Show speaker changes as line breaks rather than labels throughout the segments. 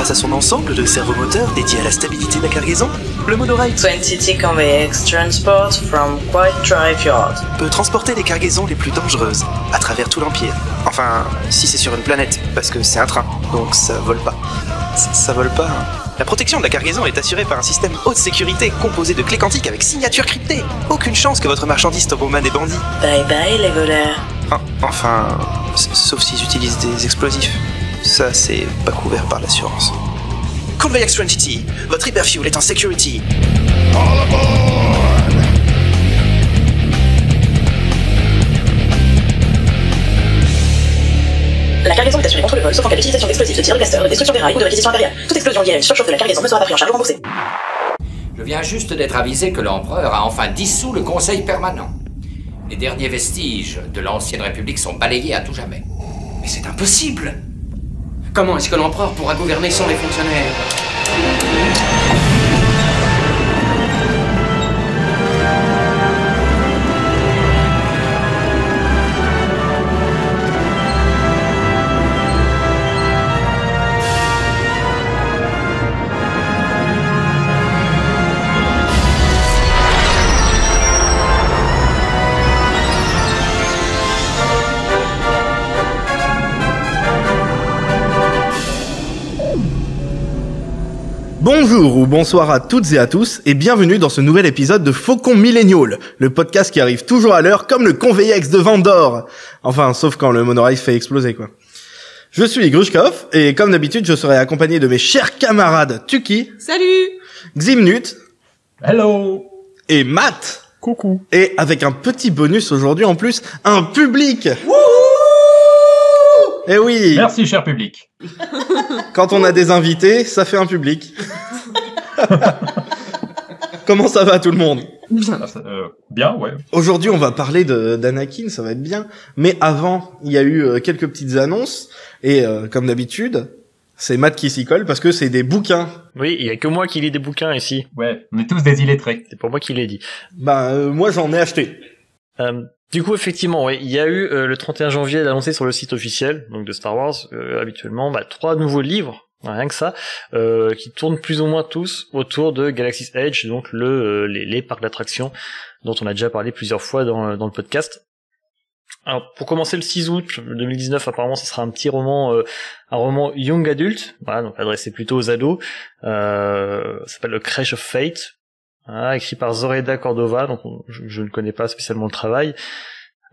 grâce à son ensemble de servomoteurs dédiés à la stabilité de la cargaison, le monorail
20T Conveyex Transport from Quiet Drive Yard
peut transporter les cargaisons les plus dangereuses à travers tout l'Empire. Enfin, si c'est sur une planète, parce que c'est un train, donc ça vole pas. Ça vole pas, hein. La protection de la cargaison est assurée par un système haute sécurité composé de clés quantiques avec signature cryptée. Aucune chance que votre marchandise tombe aux mains des bandits.
Bye bye les voleurs.
Enfin, sauf s'ils utilisent des explosifs. Ça, c'est pas couvert par l'assurance. Conveyex 20T, votre hyperfuel est en security.
All aboard!
La cargaison est assurée contre le vol, sauf en cas d'utilisation d'explosifs, de tir de blaster, de destruction des rails ou de réquisition impériale. Toute explosion liée à une surchauffe de la cargaison ne sera pas prise en charge ou remboursée.
Je viens juste d'être avisé que l'empereur a enfin dissous le conseil permanent. Les derniers vestiges de l'ancienne république sont balayés à tout jamais.
Mais c'est impossible! Comment est-ce que l'empereur pourra gouverner sans les fonctionnaires?
Bonjour ou bonsoir à toutes et à tous et bienvenue dans ce nouvel épisode de Faucon Millennial, le podcast qui arrive toujours à l'heure comme le Conveyex de Vandor. Enfin, sauf quand le monorail fait exploser, quoi. Je suis Grushkov et comme d'habitude, je serai accompagné de mes chers camarades Tuki.
Salut!
Ximnut.
Hello!
Et Matt.
Coucou!
Et avec un petit bonus aujourd'hui en plus, un public. Wouhou! Eh oui!
Merci, cher public.
Quand on a des invités, ça fait un public. Comment ça va tout le monde?
Bien, ouais.
Aujourd'hui, on va parler d'Anakin, ça va être bien. Mais avant, il y a eu quelques petites annonces. Et comme d'habitude, c'est Matt qui s'y colle parce que c'est des bouquins.
Oui, il y a que moi qui lis des bouquins ici.
Ouais, on est tous des illettrés.
C'est pour moi qui l'ai dit.
Moi, j'en ai acheté.
Du coup, effectivement, ouais, il y a eu le 31 janvier annoncé sur le site officiel donc de Star Wars, habituellement, 3 nouveaux livres, rien que ça, qui tournent plus ou moins tous autour de Galaxy's Edge, donc les parcs d'attractions dont on a déjà parlé plusieurs fois dans le podcast. Alors, pour commencer, le 6 août 2019, apparemment, ce sera un petit roman, un roman young adult, voilà, donc adressé plutôt aux ados, ça s'appelle Le Crash of Fate. Écrit par Zoraida Cordova, donc je ne connais pas spécialement le travail.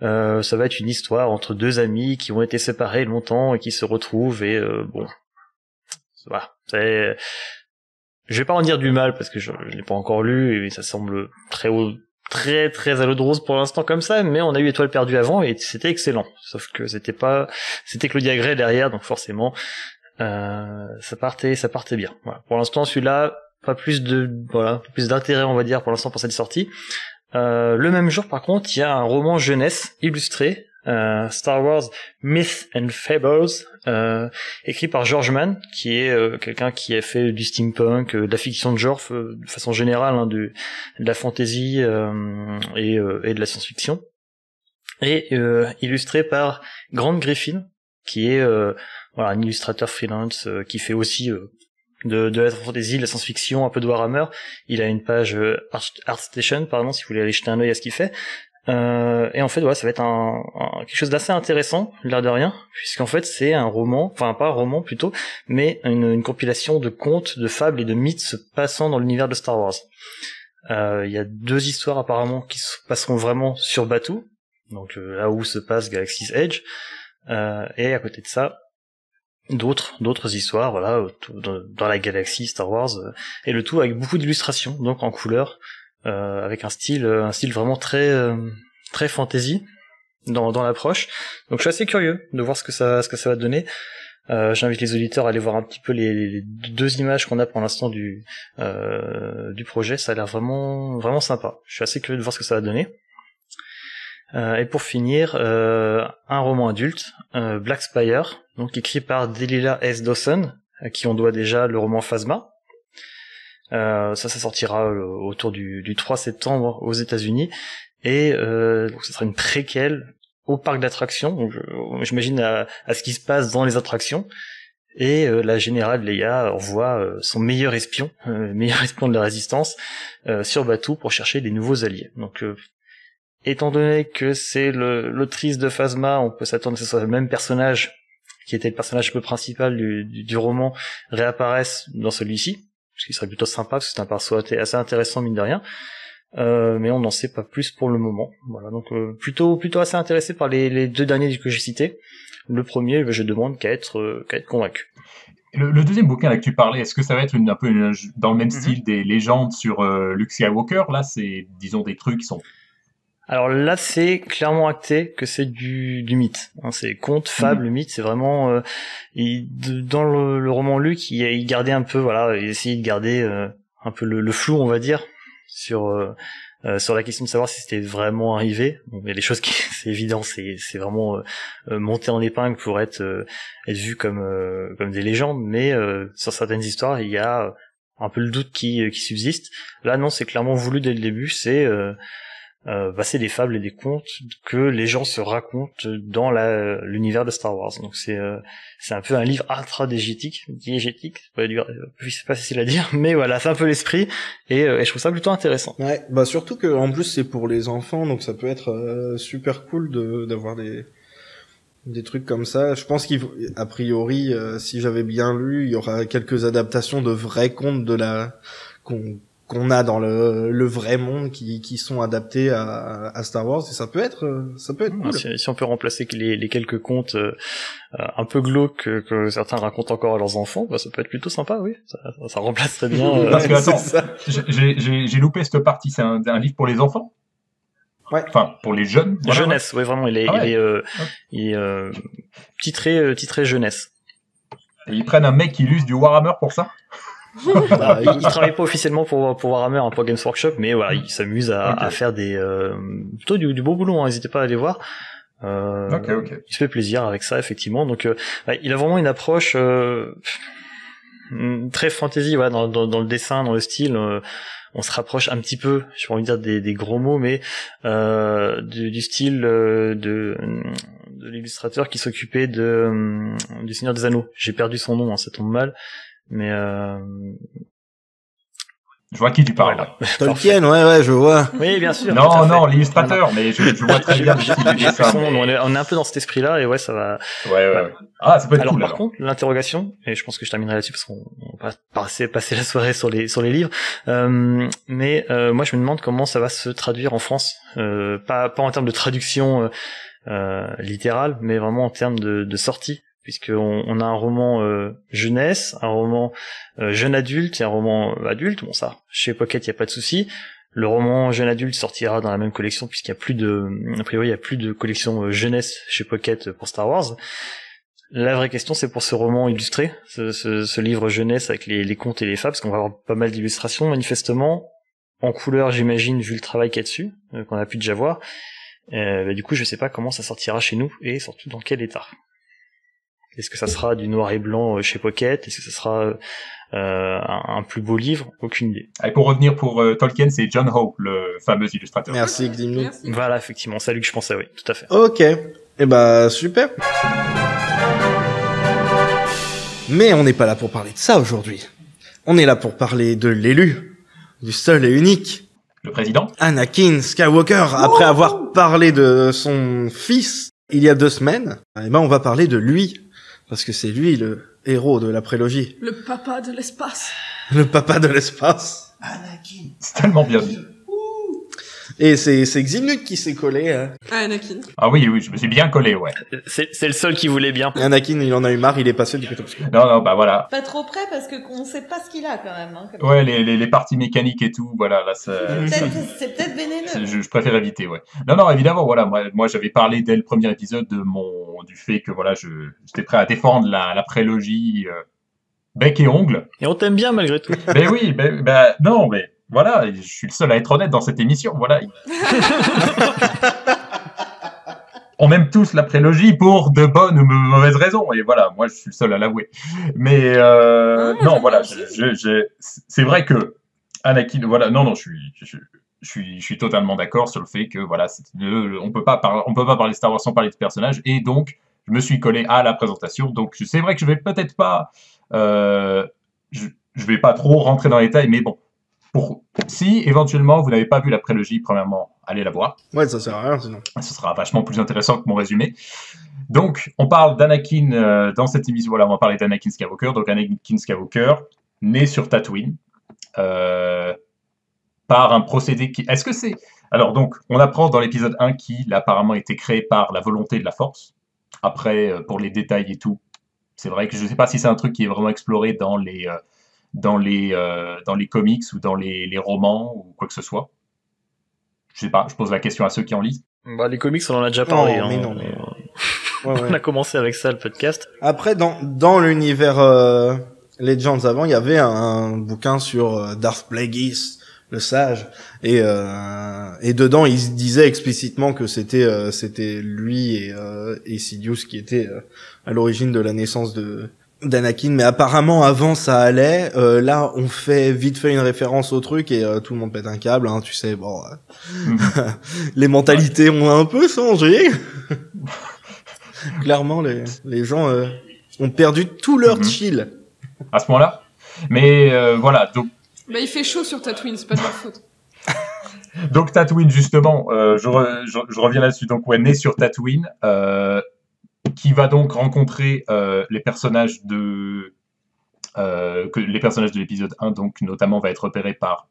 Ça va être une histoire entre deux amis qui ont été séparés longtemps et qui se retrouvent et voilà. Je vais pas en dire du mal parce que je l'ai pas encore lu et ça semble très très à l'eau de rose pour l'instant comme ça, mais on a eu Étoile perdue avant et c'était excellent. Sauf que c'était Claudia Gray derrière, donc forcément ça partait bien. Voilà. Pour l'instant, celui-là, pas plus d'intérêt, on va dire, pour l'instant pour cette sortie. Le même jour, par contre, il y a un roman jeunesse illustré, Star Wars Myth and Fables, écrit par George Mann, qui est quelqu'un qui a fait du steampunk, de la fiction de genre, de façon générale, de la fantasy et de la science-fiction, et illustré par Grant Griffin, qui est un illustrateur freelance qui fait aussi de la fantasy, de la science-fiction, un peu de Warhammer. Il a une page ArtStation, pardon, si vous voulez aller jeter un œil à ce qu'il fait. Et en fait, voilà, ça va être quelque chose d'assez intéressant, l'air de rien, puisqu'en fait, c'est un roman, enfin pas un roman plutôt, mais une compilation de contes, de fables et de mythes se passant dans l'univers de Star Wars. Il y a 2 histoires apparemment qui se passeront vraiment sur Batuu, donc là où se passe Galaxy's Edge, et à côté de ça, d'autres histoires, voilà, dans la galaxie Star Wars, et le tout avec beaucoup d'illustrations, donc en couleur, avec un style vraiment très très fantasy dans l'approche. Donc je suis assez curieux de voir ce que ça va donner. J'invite les auditeurs à aller voir un petit peu les 2 images qu'on a pour l'instant du projet. Ça a l'air vraiment vraiment sympa. Je suis assez curieux de voir ce que ça va donner. Et pour finir, un roman adulte, Black Spire, donc écrit par Delilah S. Dawson, à qui on doit déjà le roman Phasma. Ça sortira autour du 3 septembre aux États-Unis, et donc ça sera une préquelle au parc d'attractions, donc j'imagine à ce qui se passe dans les attractions, et la générale Leia envoie son meilleur espion de la résistance sur Batuu pour chercher des nouveaux alliés. Donc étant donné que c'est l'autrice de Phasma, on peut s'attendre que ce soit le même personnage qui était le personnage un peu principal du roman réapparaisse dans celui-ci, ce qui serait plutôt sympa parce que c'est un perso assez intéressant mine de rien. Mais on n'en sait pas plus pour le moment. Voilà, donc plutôt assez intéressé par les deux derniers que j'ai cités. Le premier, je demande qu'à être convaincu.
Le deuxième bouquin là que tu parlais, est-ce que ça va être un peu dans le même style des légendes sur Luke Skywalker? Là, c'est, disons, des trucs qui sont...
Alors là, c'est clairement acté que c'est du mythe. Hein, c'est conte, fable, mythe. C'est vraiment dans le roman Luke, il gardait un peu, voilà, il essayait de garder un peu le flou, on va dire, sur la question de savoir si c'était vraiment arrivé. Bon, il y a des choses qui, c'est évident, c'est vraiment monté en épingle pour être vu comme des légendes, mais sur certaines histoires, il y a un peu le doute qui subsiste. Là, non, c'est clairement voulu dès le début. C'est c'est des fables et des contes que les gens se racontent dans l'univers de Star Wars. Donc c'est un peu un livre diégétique, c'est pas facile à dire, mais voilà, c'est un peu l'esprit et je trouve ça plutôt intéressant.
Ouais, bah surtout que en plus c'est pour les enfants, donc ça peut être super cool d'avoir des trucs comme ça. Je pense qu'a priori, si j'avais bien lu, il y aura quelques adaptations de vrais contes qu'on a dans le vrai monde qui sont adaptés à Star Wars, et ça peut être cool.
Si on peut remplacer les quelques contes un peu glauques que certains racontent encore à leurs enfants, bah ça peut être plutôt sympa, oui. Ça remplacerait bien.
Parce que attends, j'ai loupé cette partie. C'est un livre pour les enfants.
Ouais.
Enfin, pour les jeunes.
Voilà, jeunesse, ouais, vraiment. Il est titré jeunesse.
Et ils prennent un mec qui illustre du Warhammer pour ça.
Il travaille pas officiellement pour Warhammer, pour Games Workshop, mais voilà, il s'amuse à faire plutôt du beau boulot, hein, n'hésitez pas à aller voir. Il se fait plaisir avec ça, effectivement. Donc il a vraiment une approche très fantasy, voilà, dans le dessin, dans le style. On se rapproche un petit peu, j'ai pas envie de dire des gros mots, mais du style de l'illustrateur qui s'occupait du Seigneur des Anneaux. J'ai perdu son nom, hein, ça tombe mal. Mais
je vois qui tu parles là.
Tolkien, ouais, je vois.
Oui, bien sûr.
Non, l'illustrateur, mais je vois très bien.
On est un peu dans cet esprit-là, et ouais, ça va.
Ouais. Ah, ça peut être
alors,
cool.
Par contre, l'interrogation, et je pense que je terminerai là-dessus parce qu'on va passer la soirée sur les livres. Mais moi, je me demande comment ça va se traduire en France. Pas en termes de traduction littérale, mais vraiment en termes de sortie. Puisqu'on a un roman jeunesse, un roman jeune adulte et un roman adulte. Bon, ça, chez Pocket, il n'y a pas de souci. Le roman jeune adulte sortira dans la même collection, puisqu'il y a a priori, il y a plus de collection jeunesse chez Pocket pour Star Wars. La vraie question, c'est pour ce roman illustré, ce livre jeunesse avec les contes et les fables, parce qu'on va avoir pas mal d'illustrations, manifestement, en couleur, j'imagine, vu le travail qu'il y a dessus, qu'on a pu déjà voir. Du coup, je sais pas comment ça sortira chez nous, et surtout dans quel état. Est-ce que ça sera du noir et blanc chez Pocket? Est-ce que ça sera un plus beau livre? Aucune idée.
Et pour revenir pour Tolkien, c'est John Howe, le fameux illustrateur.
Merci, Ximli.
Voilà, effectivement, c'est à lui que je pensais, oui, tout à fait.
Ok, super. Mais on n'est pas là pour parler de ça aujourd'hui. On est là pour parler de l'élu, du seul et unique.
Le président
Anakin Skywalker. Après avoir parlé de son fils il y a 2 semaines, on va parler de lui. Parce que c'est lui le héros de la prélogie.
Le papa de l'espace.
Le papa de l'espace.
Anakin. C'est tellement bien dit.
Et c'est Ximnut qui s'est collé.
Anakin.
Ah oui, je me suis bien collé, ouais.
C'est le seul qui voulait bien.
Anakin, il en a eu marre, il est passé du côté obscur.
Non, bah voilà.
Pas trop près parce qu'on sait pas ce qu'il a quand même. Hein,
ouais, les parties mécaniques et tout, voilà, là,
c'est peut-être vénéneux.
Je préfère éviter, ouais. Non, évidemment, voilà, moi j'avais parlé dès le premier épisode du fait que voilà, j'étais prêt à défendre la prélogie bec et ongle.
Et on t'aime bien malgré tout.
Mais oui, non, mais voilà, je suis le seul à être honnête dans cette émission, voilà. On aime tous la prélogie pour de bonnes ou mauvaises raisons, et voilà, moi je suis le seul à l'avouer. Mais non, voilà, c'est vrai que Anakin, voilà, non, je suis totalement d'accord sur le fait que voilà, on peut pas parler Star Wars sans parler de ce personnage, et donc je me suis collé à la présentation. Donc c'est vrai que je vais peut-être pas, je vais pas trop rentrer dans les détails, mais bon, si éventuellement vous n'avez pas vu la prélogie, premièrement, allez la voir.
Ouais, ça sert à rien sinon.
Ce sera vachement plus intéressant que mon résumé. Donc, on parle d'Anakin dans cette émission. Voilà, on va parler d'Anakin Skywalker. Donc, Anakin Skywalker, né sur Tatooine, par un procédé qui... Est-ce que c'est... Alors, donc, on apprend dans l'épisode 1 qu'il a apparemment été créé par la volonté de la Force. Après, pour les détails et tout, c'est vrai que je ne sais pas si c'est un truc qui est vraiment exploré dans les comics ou dans les romans ou quoi que ce soit. Je sais pas, je pose la question à ceux qui en lisent.
Bah, les comics, on en a déjà parlé.
Non, mais non.
Ouais.
Ouais.
On a commencé avec ça, le podcast.
Après, dans l'univers Legends avant, il y avait un bouquin sur Darth Plagueis, le sage, et dedans, il se disait explicitement que c'était lui et Sidious qui étaient à l'origine de la naissance d'Anakin, mais apparemment avant ça allait. Là, on fait vite fait une référence au truc et tout le monde pète un câble, hein, tu sais. Bon, les mentalités ont un peu changé. Clairement, les gens ont perdu tout leur chill.
À ce moment-là. Mais voilà, donc...
Bah, il fait chaud sur Tatooine, c'est pas de leur faute.
Donc Tatooine, justement, je reviens là-dessus. Donc, ouais, né sur Tatooine, qui va donc rencontrer les personnages de l'épisode 1, donc notamment va être repéré par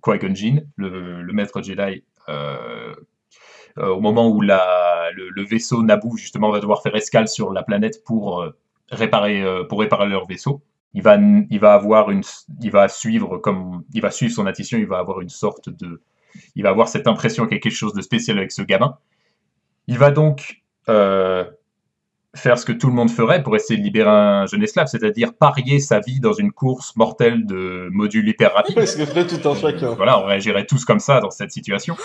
Qui-Gon Jinn, le maître Jedi, au moment où le vaisseau Naboo justement va devoir faire escale sur la planète pour réparer leur vaisseau. Il va suivre son intuition, il va avoir il va avoir cette impression qu'il y a quelque chose de spécial avec ce gamin. Il va donc faire ce que tout le monde ferait pour essayer de libérer un jeune esclave, c'est-à-dire parier sa vie dans une course mortelle de modules hyper rapides.
Parce que ferait tout un chacun.
Voilà, on réagirait tous comme ça dans cette situation.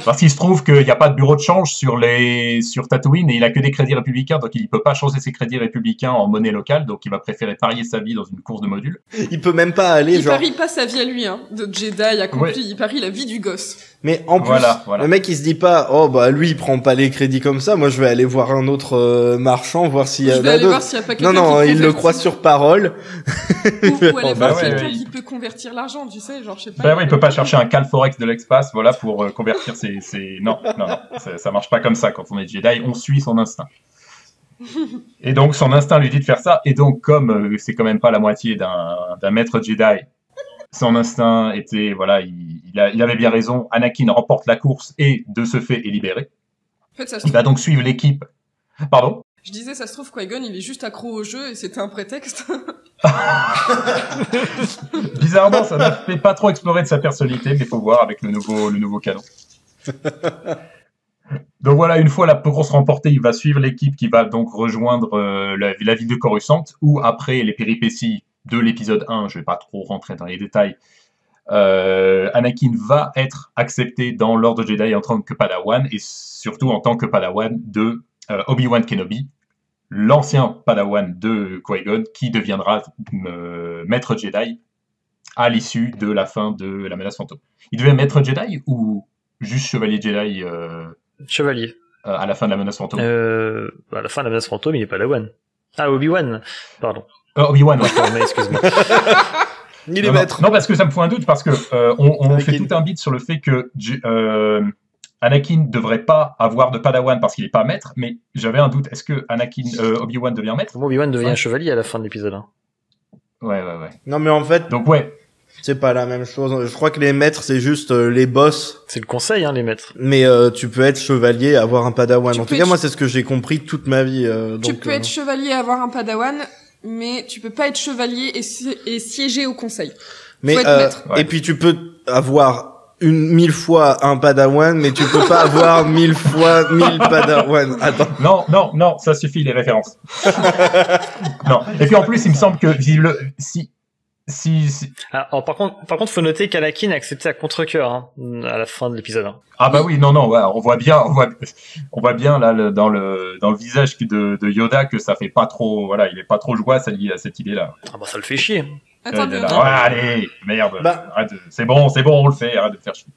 Parce qu'il se trouve qu'il n'y a pas de bureau de change sur Tatooine et il a que des crédits républicains, donc il ne peut pas changer ses crédits républicains en monnaie locale, donc il va préférer parier sa vie dans une course de modules.
Il peut même pas aller
il parie pas sa vie à lui, hein, de Jedi accompli, il parie la vie du gosse.
Mais en plus, le mec il se dit pas, oh bah lui il prend pas les crédits comme ça, moi je vais aller voir un autre marchand, voir s'il y a
voir s'il y a pas quelqu'un
Non, il le croit sur parole.
Ou aller voir quelqu'un qui peut convertir l'argent, tu sais, genre je sais pas.
Bah oui, il peut pas chercher un Cal Forex de l'espace, voilà, pour convertir ses... Non, ça marche pas comme ça quand on est Jedi, on suit son instinct. Et donc son instinct lui dit de faire ça, et donc comme c'est quand même pas la moitié d'un maître Jedi, son instinct était, voilà, il avait bien raison, Anakin remporte la course et de ce fait est libéré.
En fait,
il va donc suivre l'équipe. Pardon ?
Je disais, ça se trouve, Qui-Gon, il est juste accro au jeu et c'était un prétexte.
Bizarrement, ça n'a fait pas trop explorer de sa personnalité, mais il faut voir avec le nouveau canon. Donc voilà, une fois la course remportée, il va suivre l'équipe qui va donc rejoindre la ville de Coruscant, où après les péripéties de l'épisode 1, je ne vais pas trop rentrer dans les détails, Anakin va être accepté dans l'ordre Jedi en tant que Padawan, et surtout en tant que Padawan de Obi-Wan Kenobi, l'ancien Padawan de Qui-Gon, qui deviendra maître Jedi à l'issue de la fin de la menace fantôme. Il devient maître Jedi ou juste chevalier Jedi
Chevalier.
À la fin de la menace fantôme.
À la fin de la menace fantôme, il est Padawan. Ah, Obi-Wan, pardon.
Obi-Wan, ouais.
Excuse-moi.
Il est maître.
Non, parce que ça me fout un doute, parce que on fait tout un bit sur le fait que Anakin devrait pas avoir de Padawan parce qu'il est pas maître, mais j'avais un doute. Est-ce que Obi-Wan devient maître ?
Obi-Wan devient chevalier à la fin de l'épisode 1.
Ouais.
Non, mais en fait.
Donc ouais.
C'est pas la même chose. Je crois que les maîtres, c'est juste les boss.
C'est le conseil, hein, les maîtres.
Mais tu peux être chevalier, avoir un Padawan. En tout cas, moi, c'est ce que j'ai compris toute ma vie.
Tu peux être chevalier et avoir un Padawan, mais tu peux pas être chevalier et siéger au conseil.
Mais
faut être maître.
Et puis tu peux avoir 1000 fois un Padawan, mais tu peux pas avoir 1000 fois 1000 Padawan. Attends.
Non, ça suffit les références. Non. Et puis en plus, il me semble que si.
Alors, par contre, faut noter qu'Anakin a accepté à contre-cœur, hein, à la fin de l'épisode 1.
Ah bah oui, non, ouais, on voit bien là dans le visage de Yoda que ça fait pas trop, voilà, il est pas trop joyeux à cette idée-là.
Ah bah ça le fait chier.
Attendez,
allez, merde, arrête, c'est bon, on le fait, arrête de faire chier.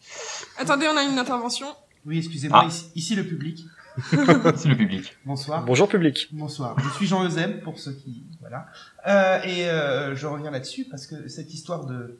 Attendez, on a une intervention.
Oui, excusez-moi, ici le public.
C'est le public.
Bonsoir.
Bonjour public.
Bonsoir. Je suis Jean Euseb, pour ceux qui... Voilà. Je reviens là-dessus parce que cette histoire de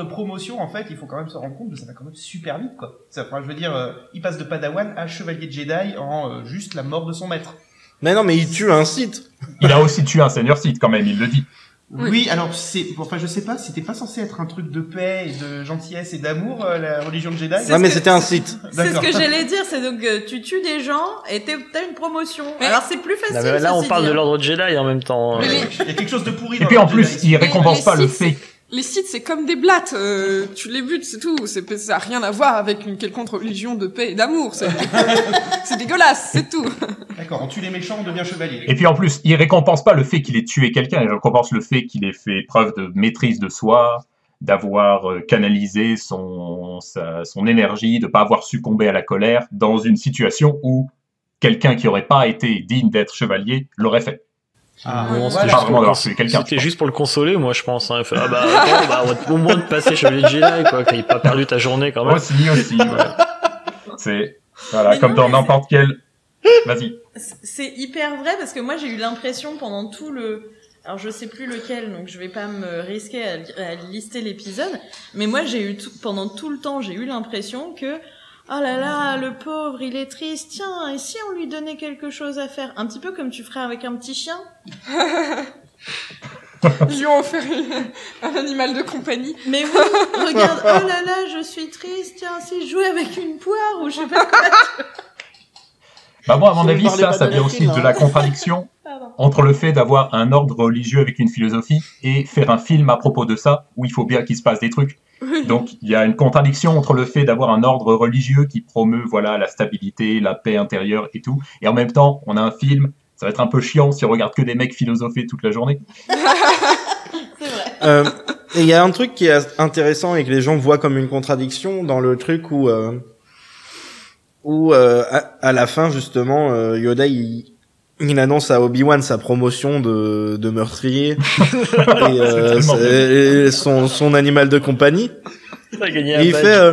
promotion, en fait, il faut quand même se rendre compte que ça va quand même super vite, quoi. Enfin, je veux dire, il passe de Padawan à Chevalier de Jedi en juste la mort de son maître.
Mais non, mais il tue un Sith.
Il a aussi tué un Seigneur Sith, quand même, il le dit.
Oui, alors enfin je sais pas, c'était pas censé être un truc de paix et de gentillesse et d'amour, la religion de Jedi.
Ouais, mais c'était un Sith.
C'est ce que j'allais dire, c'est donc tu tues des gens et t'as une promotion. Alors c'est plus facile.
Non, mais là on parle de l'ordre Jedi en même temps.
Il y a quelque chose de pourri.
Et puis en plus, il récompense pas le fait.
Les Sith, c'est comme des blattes. Tu les butes, c'est tout. Ça a rien à voir avec une quelconque religion de paix et d'amour. C'est dégueulasse, c'est tout.
D'accord, on tue les méchants, on devient chevalier.
Et puis en plus, il récompense pas le fait qu'il ait tué quelqu'un, il récompense le fait qu'il ait fait preuve de maîtrise de soi, d'avoir canalisé son énergie, de pas avoir succombé à la colère dans une situation où quelqu'un qui aurait pas été digne d'être chevalier l'aurait fait.
C'était juste pour le consoler, moi je pense. Hein. Attends, on va au moins te passer Chevalier de Jedi, quoi. Qu'il n'ait pas perdu ta journée quand même.
Aussi, ouais. C'est voilà, comme dans n'importe quel. Vas-y.
C'est hyper vrai parce que moi j'ai eu l'impression pendant tout le. Alors je sais plus lequel, donc je vais pas me risquer à lister l'épisode. Mais moi pendant tout le temps j'ai eu l'impression que oh là là, le pauvre, il est triste. Tiens, et si on lui donnait quelque chose à faire? Un petit peu comme tu ferais avec un petit chien.
Ils lui ont offert un animal de compagnie.
Mais oui, regarde, oh là là, je suis triste. Tiens, si je jouais avec une poire ou je sais pas quoi.
Bah moi, à mon avis, ça vient aussi de la contradiction entre le fait d'avoir un ordre religieux avec une philosophie et faire un film à propos de ça, où il faut bien qu'il se passe des trucs. Oui. Donc, il y a une contradiction entre le fait d'avoir un ordre religieux qui promeut, voilà, la stabilité, la paix intérieure et tout, et en même temps, on a un film, ça va être un peu chiant si on regarde que des mecs philosopher toute la journée.
C'est vrai.
Et il y a un truc qui est intéressant et que les gens voient comme une contradiction dans le truc où à la fin, justement, Yoda, il annonce à Obi-Wan sa promotion de meurtrier et son animal de compagnie. Et il fait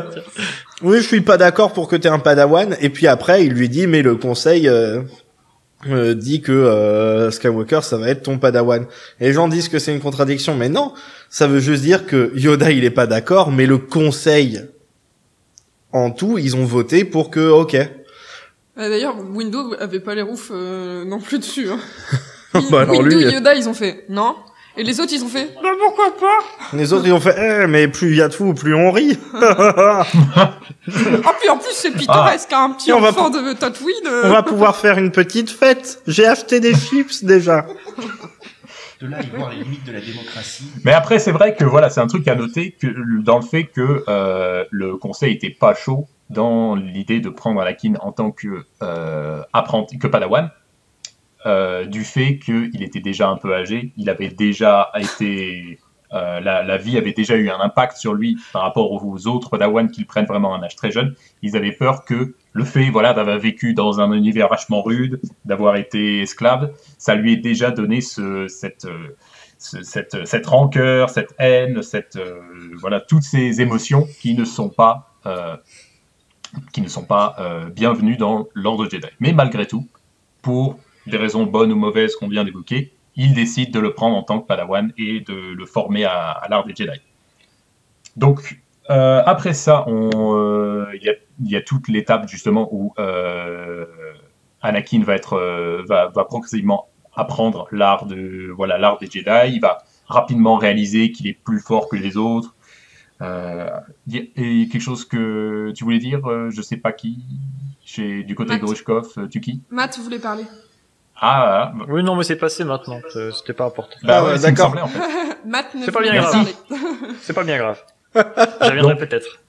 oui, je suis pas d'accord pour que t'aies un Padawan. Et puis après, il lui dit mais le conseil dit que Skywalker ça va être ton Padawan. Et les gens disent que c'est une contradiction, mais non, ça veut juste dire que Yoda il est pas d'accord, mais le conseil en tout, ils ont voté pour que ok.
D'ailleurs, Windows avait pas les roufs non plus dessus. Hein.
Bah alors
Windows
lui,
et Yoda, ils ont fait non. Et les autres, ils ont fait bah pourquoi pas.
Les autres, ils ont fait mais plus il y a de fous, plus on rit.
Ah puis en plus, c'est pittoresque, un petit enfant de Tatooine.
On va pouvoir faire une petite fête. J'ai acheté des chips déjà.
De là, ils voient les limites de la démocratie.
Mais après, c'est vrai que voilà, c'est un truc à noter que, dans le fait que le conseil était pas chaud dans l'idée de prendre Anakin en tant que apprenti, que Padawan, du fait qu'il était déjà un peu âgé, il avait déjà été, la vie avait déjà eu un impact sur lui par rapport aux autres Padawan qui le prennent vraiment à un âge très jeune. Ils avaient peur que le fait, voilà, d'avoir vécu dans un univers vachement rude, d'avoir été esclave, ça lui ait déjà donné cette rancœur, cette haine, voilà, toutes ces émotions qui ne sont pas bienvenues dans l'ordre Jedi. Mais malgré tout, pour des raisons bonnes ou mauvaises qu'on vient d'évoquer, il décide de le prendre en tant que Padawan et de le former à l'art des Jedi. Donc, après ça, il y a toute l'étape justement où Anakin va progressivement apprendre l'art des Jedi. Il va rapidement réaliser qu'il est plus fort que les autres. Et quelque chose que tu voulais dire, je sais pas qui, du côté
Matt.
de Grushkov, tu qui?
Matt voulait parler.
Ah,
oui, non, mais c'est passé maintenant. C'était pas important.
Bah ouais,
d'accord.
En fait.
Matt ne
C'est pas bien
voulait
grave.
parler.
C'est pas bien grave. J'y reviendrai peut-être.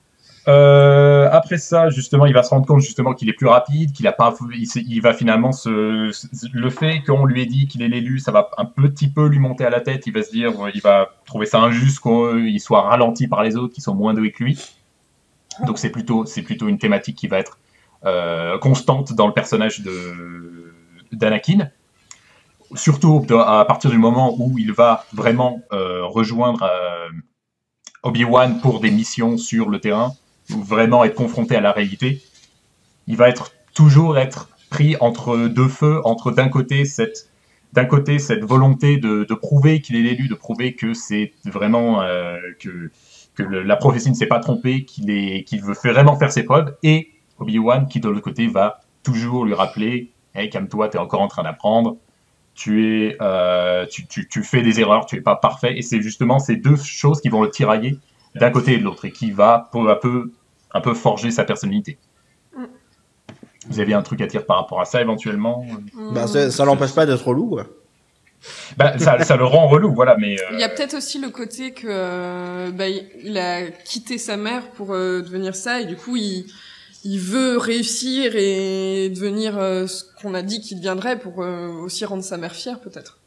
Après ça, justement, il va se rendre compte justement qu'il est plus rapide, qu'il a pas, il va finalement le fait qu'on lui ait dit qu'il est l'élu, ça va un petit peu lui monter à la tête. Il va se dire, il va trouver ça injuste qu'il soit ralenti par les autres qui sont moins doués que lui. Donc c'est plutôt une thématique qui va être constante dans le personnage d'Anakin. Surtout à partir du moment où il va vraiment rejoindre Obi-Wan pour des missions sur le terrain, ou vraiment être confronté à la réalité, il va être toujours être pris entre deux feux, entre d'un côté cette volonté de prouver qu'il est l'élu, de prouver que c'est vraiment que la prophétie ne s'est pas trompée, qu'il veut vraiment faire ses preuves, et Obi-Wan qui de l'autre côté va toujours lui rappeler hey, calme-toi, t'es encore en train d'apprendre, tu fais des erreurs, tu es pas parfait, et c'est justement ces deux choses qui vont le tirailler d'un côté et de l'autre, et qui va peu à peu un peu forger sa personnalité. Vous avez un truc à dire par rapport à ça éventuellement?
Bah, ça l'empêche pas d'être relou, quoi.
Bah, ça le rend relou, voilà, mais...
Il y a peut-être aussi le côté que il a quitté sa mère pour devenir ça, et du coup, il veut réussir et devenir ce qu'on a dit qu'il deviendrait pour aussi rendre sa mère fière, peut-être.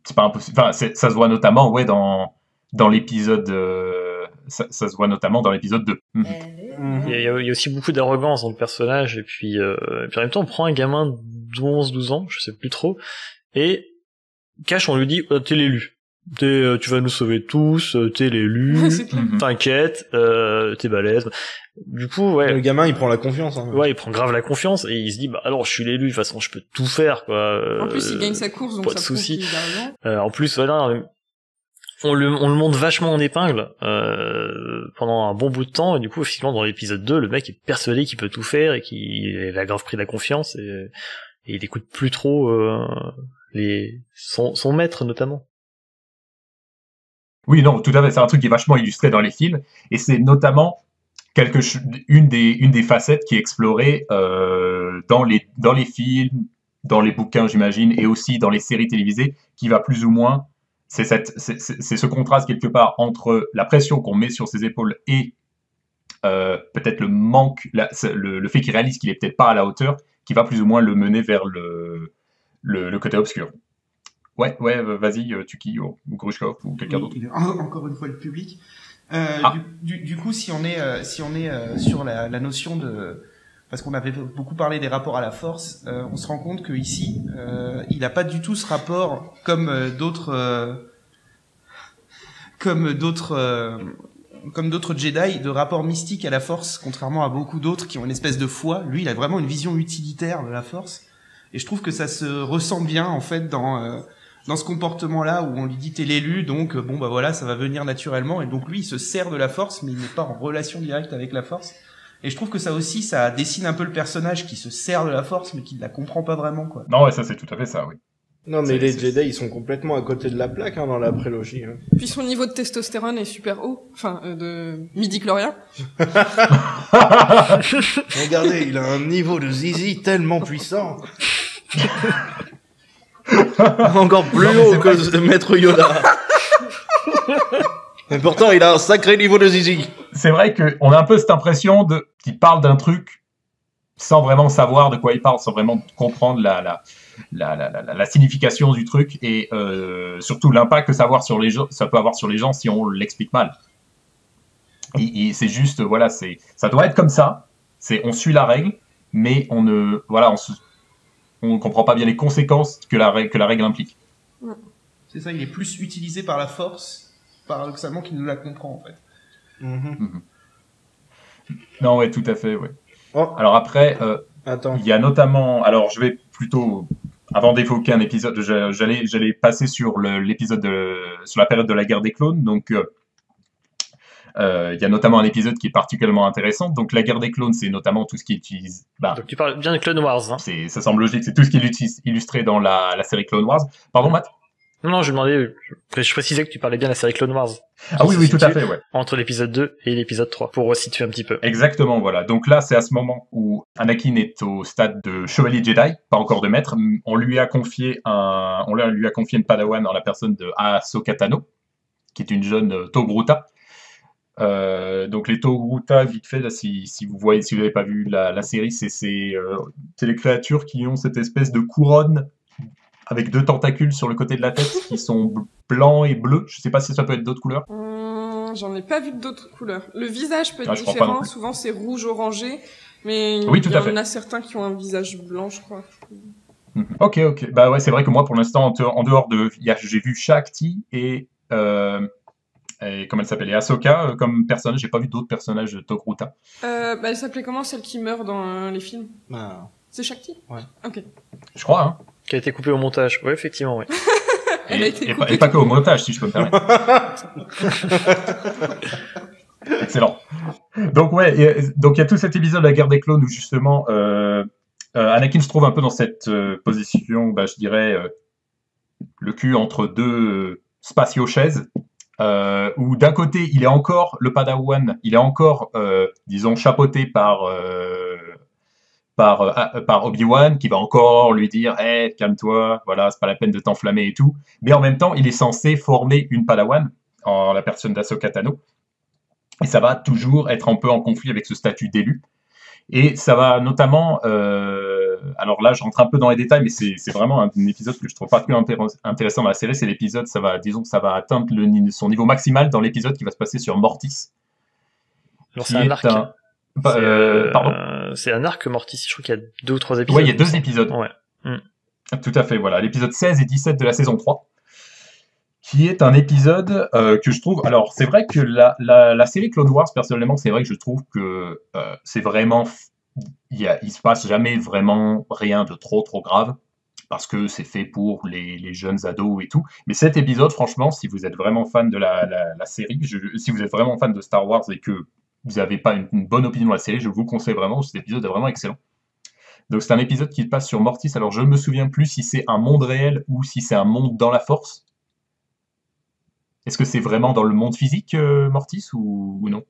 C'est pas impossible. Enfin, ça se voit notamment, ouais, dans l'épisode... ça se voit notamment dans l'épisode 2.
Il y a aussi beaucoup d'arrogance dans le personnage, et puis en même temps, on prend un gamin de 11-12 ans, je sais plus trop, et Cash, on lui dit t'es l'élu. Tu vas nous sauver tous, t'es l'élu, t'inquiète, t'es balèze. Du coup, ouais.
Le gamin, il prend la confiance. Hein.
Ouais, il prend grave la confiance, et il se dit, bah alors, je suis l'élu, de toute façon, je peux tout faire, quoi.
En plus, il gagne sa course, donc
pas
ça
de
prouve
souci.
qu'il a raison.
En plus, voilà, on le monte vachement en épingle pendant un bon bout de temps, et du coup, effectivement, dans l'épisode 2, le mec est persuadé qu'il peut tout faire, et qu'il a grave pris la confiance, et il écoute plus trop son maître, notamment.
Oui, non, tout à fait. C'est un truc qui est vachement illustré dans les films, et c'est notamment une des facettes qui est explorée dans les films, dans les bouquins, j'imagine, et aussi dans les séries télévisées, qui va plus ou moins... C'est ce contraste quelque part entre la pression qu'on met sur ses épaules et peut-être le manque, le fait qu'il réalise qu'il est peut-être pas à la hauteur, qui va plus ou moins le mener vers le côté obscur. Ouais, vas-y, Tuki ou Grushkov ou quelqu'un d'autre.
Encore une fois, le public. Du coup, si on est sur la notion de... Parce qu'on avait beaucoup parlé des rapports à la force, on se rend compte que ici, il n'a pas du tout ce rapport comme d'autres Jedi, de rapport mystique à la force, contrairement à beaucoup d'autres qui ont une espèce de foi. Lui, il a vraiment une vision utilitaire de la force, et je trouve que ça se ressent bien en fait dans ce comportement-là où on lui dit t'es l'élu, donc bon bah voilà, ça va venir naturellement, et donc lui il se sert de la force, mais il n'est pas en relation directe avec la force. Et je trouve que ça aussi, ça dessine un peu le personnage qui se sert de la force, mais qui ne la comprend pas vraiment, quoi.
Non, ouais, ça c'est tout à fait ça, oui.
Non, mais les Jedi, ils sont complètement à côté de la plaque, hein, dans la prélogie. Hein.
Puis son niveau de testostérone est super haut, enfin, de midi-chlorien.
Regardez, il a un niveau de zizi tellement puissant. Encore plus haut que Maître Yoda. Mais pourtant, il a un sacré niveau de zizi.
C'est vrai qu'on a un peu cette impression qu'il parle d'un truc sans vraiment savoir de quoi il parle, sans vraiment comprendre la signification du truc, et surtout l'impact que ça peut avoir sur les gens si on l'explique mal. C'est juste, voilà, ça doit être comme ça, on suit la règle, mais on ne comprend pas bien les conséquences que la règle implique.
C'est ça, il est plus utilisé par la force, paradoxalement, qu'il ne la comprend, en fait.
Non, ouais, tout à fait, ouais.
Oh.
Alors après,
Attends.
il y a notamment... Alors, je vais plutôt... Avant d'évoquer un épisode, j'allais passer sur l'épisode sur la période de la guerre des clones. Donc, il y a notamment un épisode qui est particulièrement intéressant. Donc, la guerre des clones, c'est notamment tout ce qui utilise...
Donc, tu parles bien de Clone Wars, hein.
Ça semble logique, c'est tout ce qui est illustré dans la série Clone Wars. Pardon, Matt?
Non, je précisais que tu parlais bien de la série Clone Wars.
Ah oui, tout à fait, ouais.
Entre l'épisode 2 et l'épisode 3, pour resituer un petit peu.
Exactement, voilà. Donc là, c'est à ce moment où Anakin est au stade de chevalier Jedi, pas encore de maître. On lui a confié une padawan en la personne de Ahsoka Tano, qui est une jeune Togruta. Donc les Togruta, vite fait, là, si vous n'avez pas vu la série, c'est les créatures qui ont cette espèce de couronne avec 2 tentacules sur le côté de la tête qui sont blancs et bleus. Je sais pas si ça peut être d'autres couleurs.
J'en ai pas vu d'autres couleurs. Le visage peut être
je crois pas
différent,
non plus.
souvent c'est rouge orangé, mais
Oui,
il y en a certains qui ont un visage blanc, je crois.
Ok. Bah ouais, c'est vrai que moi, pour l'instant, en dehors de... J'ai vu Shakti et Et comment elle s'appelle? Et Ahsoka, comme personnage, j'ai pas vu d'autres personnages de Togruta.
Elle s'appelait comment, celle qui meurt dans les films? C'est Shakti?
Ouais.
Ok.
Je crois, hein.
Qui a été coupé au montage. Ouais, effectivement, ouais.
Elle a été coupée.
Et pas que au montage, si je peux me permettre. Excellent. Donc donc il y a tout cet épisode de la guerre des clones où justement Anakin se trouve un peu dans cette position, je dirais le cul entre deux spatio-chaises, où d'un côté il est encore le Padawan, il est encore disons chapeauté par Obi-Wan qui va encore lui dire hey, calme-toi, voilà, c'est pas la peine de t'enflammer et tout, mais en même temps il est censé former une Padawan en la personne d'Ahsoka Tano. Et ça va toujours être un peu en conflit avec ce statut d'élu. Et ça va notamment... alors là, je rentre un peu dans les détails, mais c'est vraiment un épisode que je trouve particulièrement intéressant dans la série. C'est l'épisode, ça va atteindre son niveau maximal dans l'épisode qui va se passer sur Mortis.
Alors c'est un arc.
Pardon.
C'est un arc Mortis, je crois qu'il y a 2 ou 3 épisodes.
Ouais, il y a 2 épisodes.
Ouais.
Tout à fait, voilà. L'épisode 16 et 17 de la saison 3. Qui est un épisode que je trouve... Alors, c'est vrai que la série Clone Wars, personnellement, c'est vrai que je trouve que c'est vraiment... Il se passe jamais vraiment rien de trop grave, parce que c'est fait pour les jeunes ados et tout. Mais cet épisode, franchement, si vous êtes vraiment fan de la série, si vous êtes vraiment fan de Star Wars et que vous n'avez pas une bonne opinion de la série, je vous conseille vraiment, cet épisode est vraiment excellent. Donc, c'est un épisode qui passe sur Mortis. Alors, je ne me souviens plus si c'est un monde réel ou si c'est un monde dans la Force. Est-ce que c'est vraiment dans le monde physique, Mortis, ou non?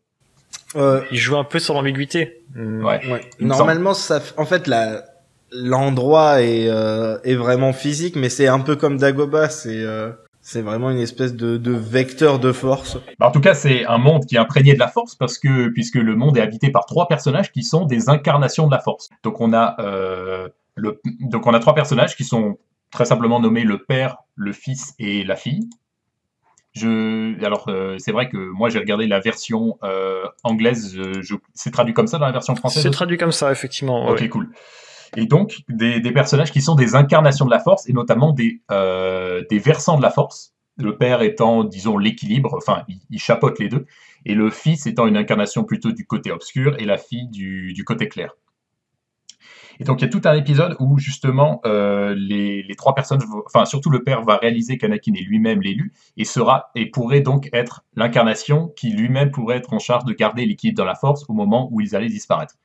Il joue un peu sur l'ambiguïté.
Ouais.
Normalement, en fait, l'endroit est vraiment physique, mais c'est un peu comme Dagobah, c'est vraiment une espèce de vecteur de force.
En tout cas, c'est un monde qui est imprégné de la force, puisque le monde est habité par 3 personnages qui sont des incarnations de la force. Donc on a 3 personnages qui sont très simplement nommés le père, le fils et la fille. C'est vrai que moi j'ai regardé la version anglaise, c'est traduit comme ça dans la version française?
C'est traduit comme ça, effectivement.
Ok, cool. Et donc, des personnages qui sont des incarnations de la force, et notamment des versants de la force. Le père étant, disons, l'équilibre, enfin, il chapeaute les deux, et le fils étant une incarnation plutôt du côté obscur, et la fille du côté clair. Et donc, il y a tout un épisode où, justement, les 3 personnes, enfin, surtout le père, va réaliser qu'Anakin est lui-même l'élu, et pourrait donc être l'incarnation qui lui-même pourrait être en charge de garder l'équilibre dans la force au moment où ils allaient disparaître.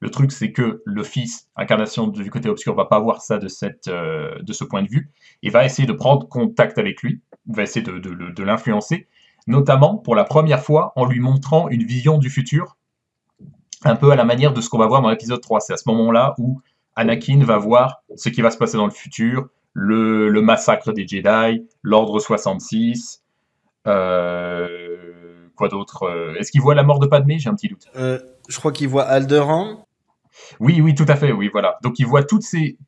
Le truc, c'est que le fils, incarnation du côté obscur, va pas voir ça de ce point de vue, et va essayer de prendre contact avec lui, va essayer de l'influencer, notamment, pour la première fois, en lui montrant une vision du futur, un peu à la manière de ce qu'on va voir dans l'épisode 3. C'est à ce moment-là où Anakin va voir ce qui va se passer dans le futur, le massacre des Jedi, l'ordre 66, quoi d'autre? Est-ce qu'il voit la mort de Padmé? J'ai un petit doute.
Je crois qu'il voit Alderaan.
Oui, tout à fait, oui, voilà. Donc il voit tous ces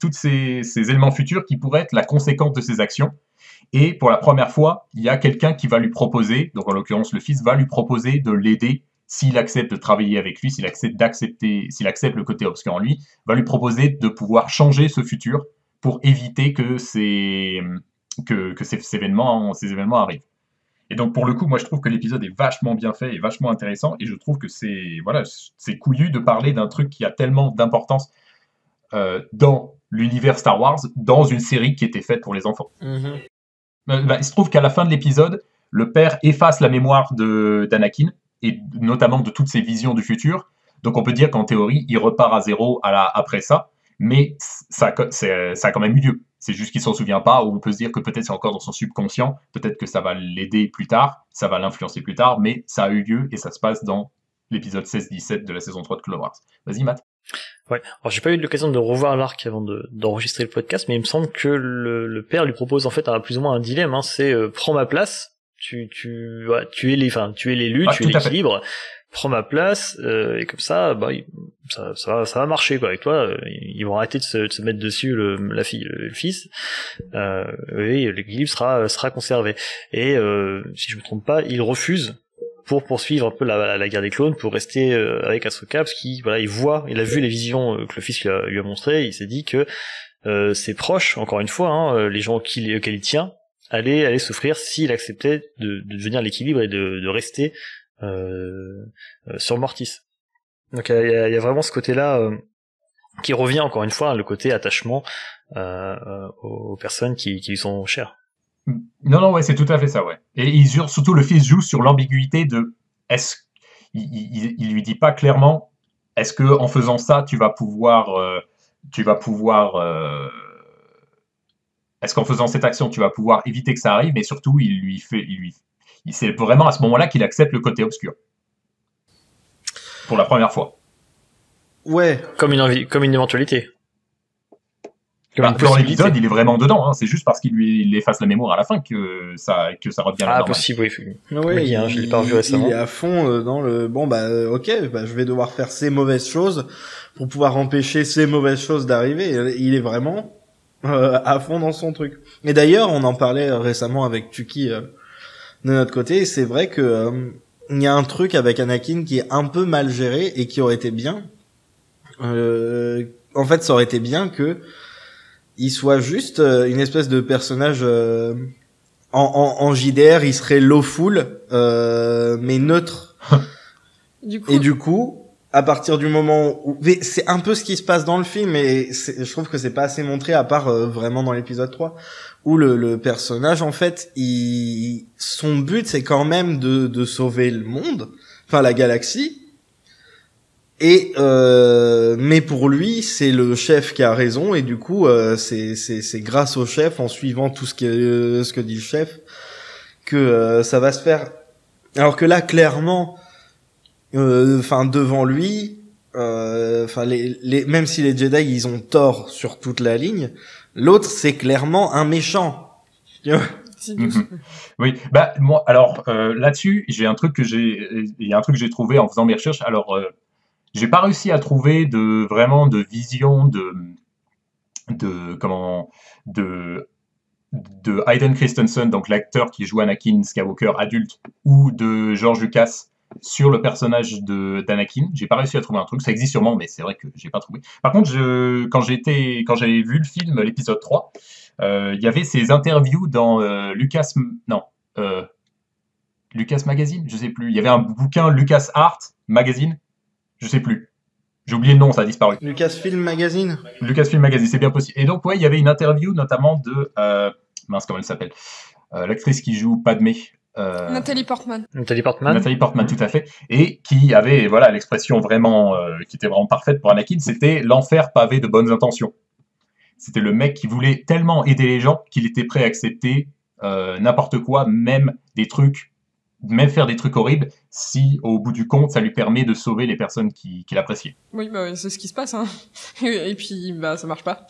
éléments futurs qui pourraient être la conséquence de ses actions. Et pour la première fois, il y a quelqu'un qui va lui proposer, donc en l'occurrence le fils, va lui proposer de l'aider s'il accepte de travailler avec lui, s'il accepte le côté obscur en lui, va lui proposer de pouvoir changer ce futur pour éviter que ces événements arrivent. Et donc pour le coup, moi je trouve que l'épisode est vachement bien fait et vachement intéressant, et je trouve que c'est couillu de parler d'un truc qui a tellement d'importance dans l'univers Star Wars, dans une série qui était faite pour les enfants.
Mm-hmm.
Il se trouve qu'à la fin de l'épisode, le père efface la mémoire d'Anakin, et notamment de toutes ses visions du futur. Donc on peut dire qu'en théorie, il repart à zéro après ça, mais ça a quand même eu lieu. C'est juste qu'il s'en souvient pas, ou on peut se dire que peut-être c'est encore dans son subconscient, peut-être que ça va l'aider plus tard, ça va l'influencer plus tard, mais ça a eu lieu, et ça se passe dans l'épisode 16-17 de la saison 3 de Clone Wars. Vas-y, Matt.
Ouais, alors j'ai pas eu l'occasion de revoir l'arc avant d'enregistrer le podcast, mais il me semble que le père lui propose en fait plus ou moins un dilemme, c'est prends ma place, tu es l'élu, tu es l'équilibre, prends ma place, et comme ça, ça va marcher, quoi. Avec toi, ils vont arrêter de se mettre dessus la fille, le fils, et l'équilibre sera conservé. Et, si je me trompe pas, il refuse pour poursuivre un peu la guerre des clones, pour rester avec Ahsoka, parce qu'il a vu les visions que le fils lui a montrées, il s'est dit que ses proches, encore une fois, les gens auxquels il tient, allait souffrir s'il acceptait de devenir l'équilibre et de rester sur Mortis. Donc il y a vraiment ce côté-là qui revient encore une fois, le côté attachement aux personnes qui lui sont chères.
Non, ouais, c'est tout à fait ça, ouais. Et surtout le fils joue sur l'ambiguïté de il lui dit pas clairement est-ce que en faisant ça tu vas pouvoir est-ce qu'en faisant cette action tu vas pouvoir éviter que ça arrive, mais surtout c'est vraiment à ce moment-là qu'il accepte le côté obscur pour la première fois.
Ouais.
Comme une éventualité.
Dans l'épisode, il est vraiment dedans. Hein. C'est juste parce qu'il efface la mémoire à la fin que ça revient.
Ah, possible, oui. Je l'ai pas revu récemment.
Il est à fond dans le je vais devoir faire ces mauvaises choses pour pouvoir empêcher ces mauvaises choses d'arriver. Il est vraiment à fond dans son truc. Et d'ailleurs, on en parlait récemment avec Tuki de notre côté. C'est vrai que il y a un truc avec Anakin qui est un peu mal géré et qui aurait été bien. En fait, ça aurait été bien que il soit juste une espèce de personnage en JDR, il serait lawful mais neutre. Du coup, à partir du moment où c'est un peu ce qui se passe dans le film, et je trouve que c'est pas assez montré à part vraiment dans l'épisode 3 où le personnage en fait, son but c'est quand même de sauver le monde, enfin la galaxie. Et mais pour lui, c'est le chef qui a raison, et du coup, c'est grâce au chef, en suivant tout ce que dit le chef, que ça va se faire. Alors que là, clairement, devant lui, même si les Jedi ils ont tort sur toute la ligne, l'autre c'est clairement un méchant.
Oui, moi, alors là-dessus, il y a un truc que j'ai trouvé en faisant mes recherches. Alors j'ai pas réussi à trouver vraiment de vision de Hayden Christensen, donc l'acteur qui joue Anakin Skywalker adulte, ou de George Lucas sur le personnage d'Anakin. J'ai pas réussi à trouver un truc. Ça existe sûrement, mais c'est vrai que j'ai pas trouvé. Par contre, quand j'avais vu le film, l'épisode 3, il y avait ces interviews dans Lucas Magazine, je sais plus. Il y avait un bouquin Lucas Art Magazine. Je sais plus. J'ai oublié le nom, ça a disparu.
Lucasfilm Magazine,
c'est bien possible. Et donc, ouais, il y avait une interview notamment de... comment elle s'appelle l'actrice qui joue Padmé.
Nathalie Portman,
tout à fait. Et qui avait l'expression vraiment... qui était vraiment parfaite pour Anakin, c'était l'enfer pavé de bonnes intentions. C'était le mec qui voulait tellement aider les gens qu'il était prêt à accepter n'importe quoi, même faire des trucs horribles, si au bout du compte ça lui permet de sauver les personnes qu'il appréciait.
Oui, c'est ce qui se passe, hein. Et puis ça marche pas.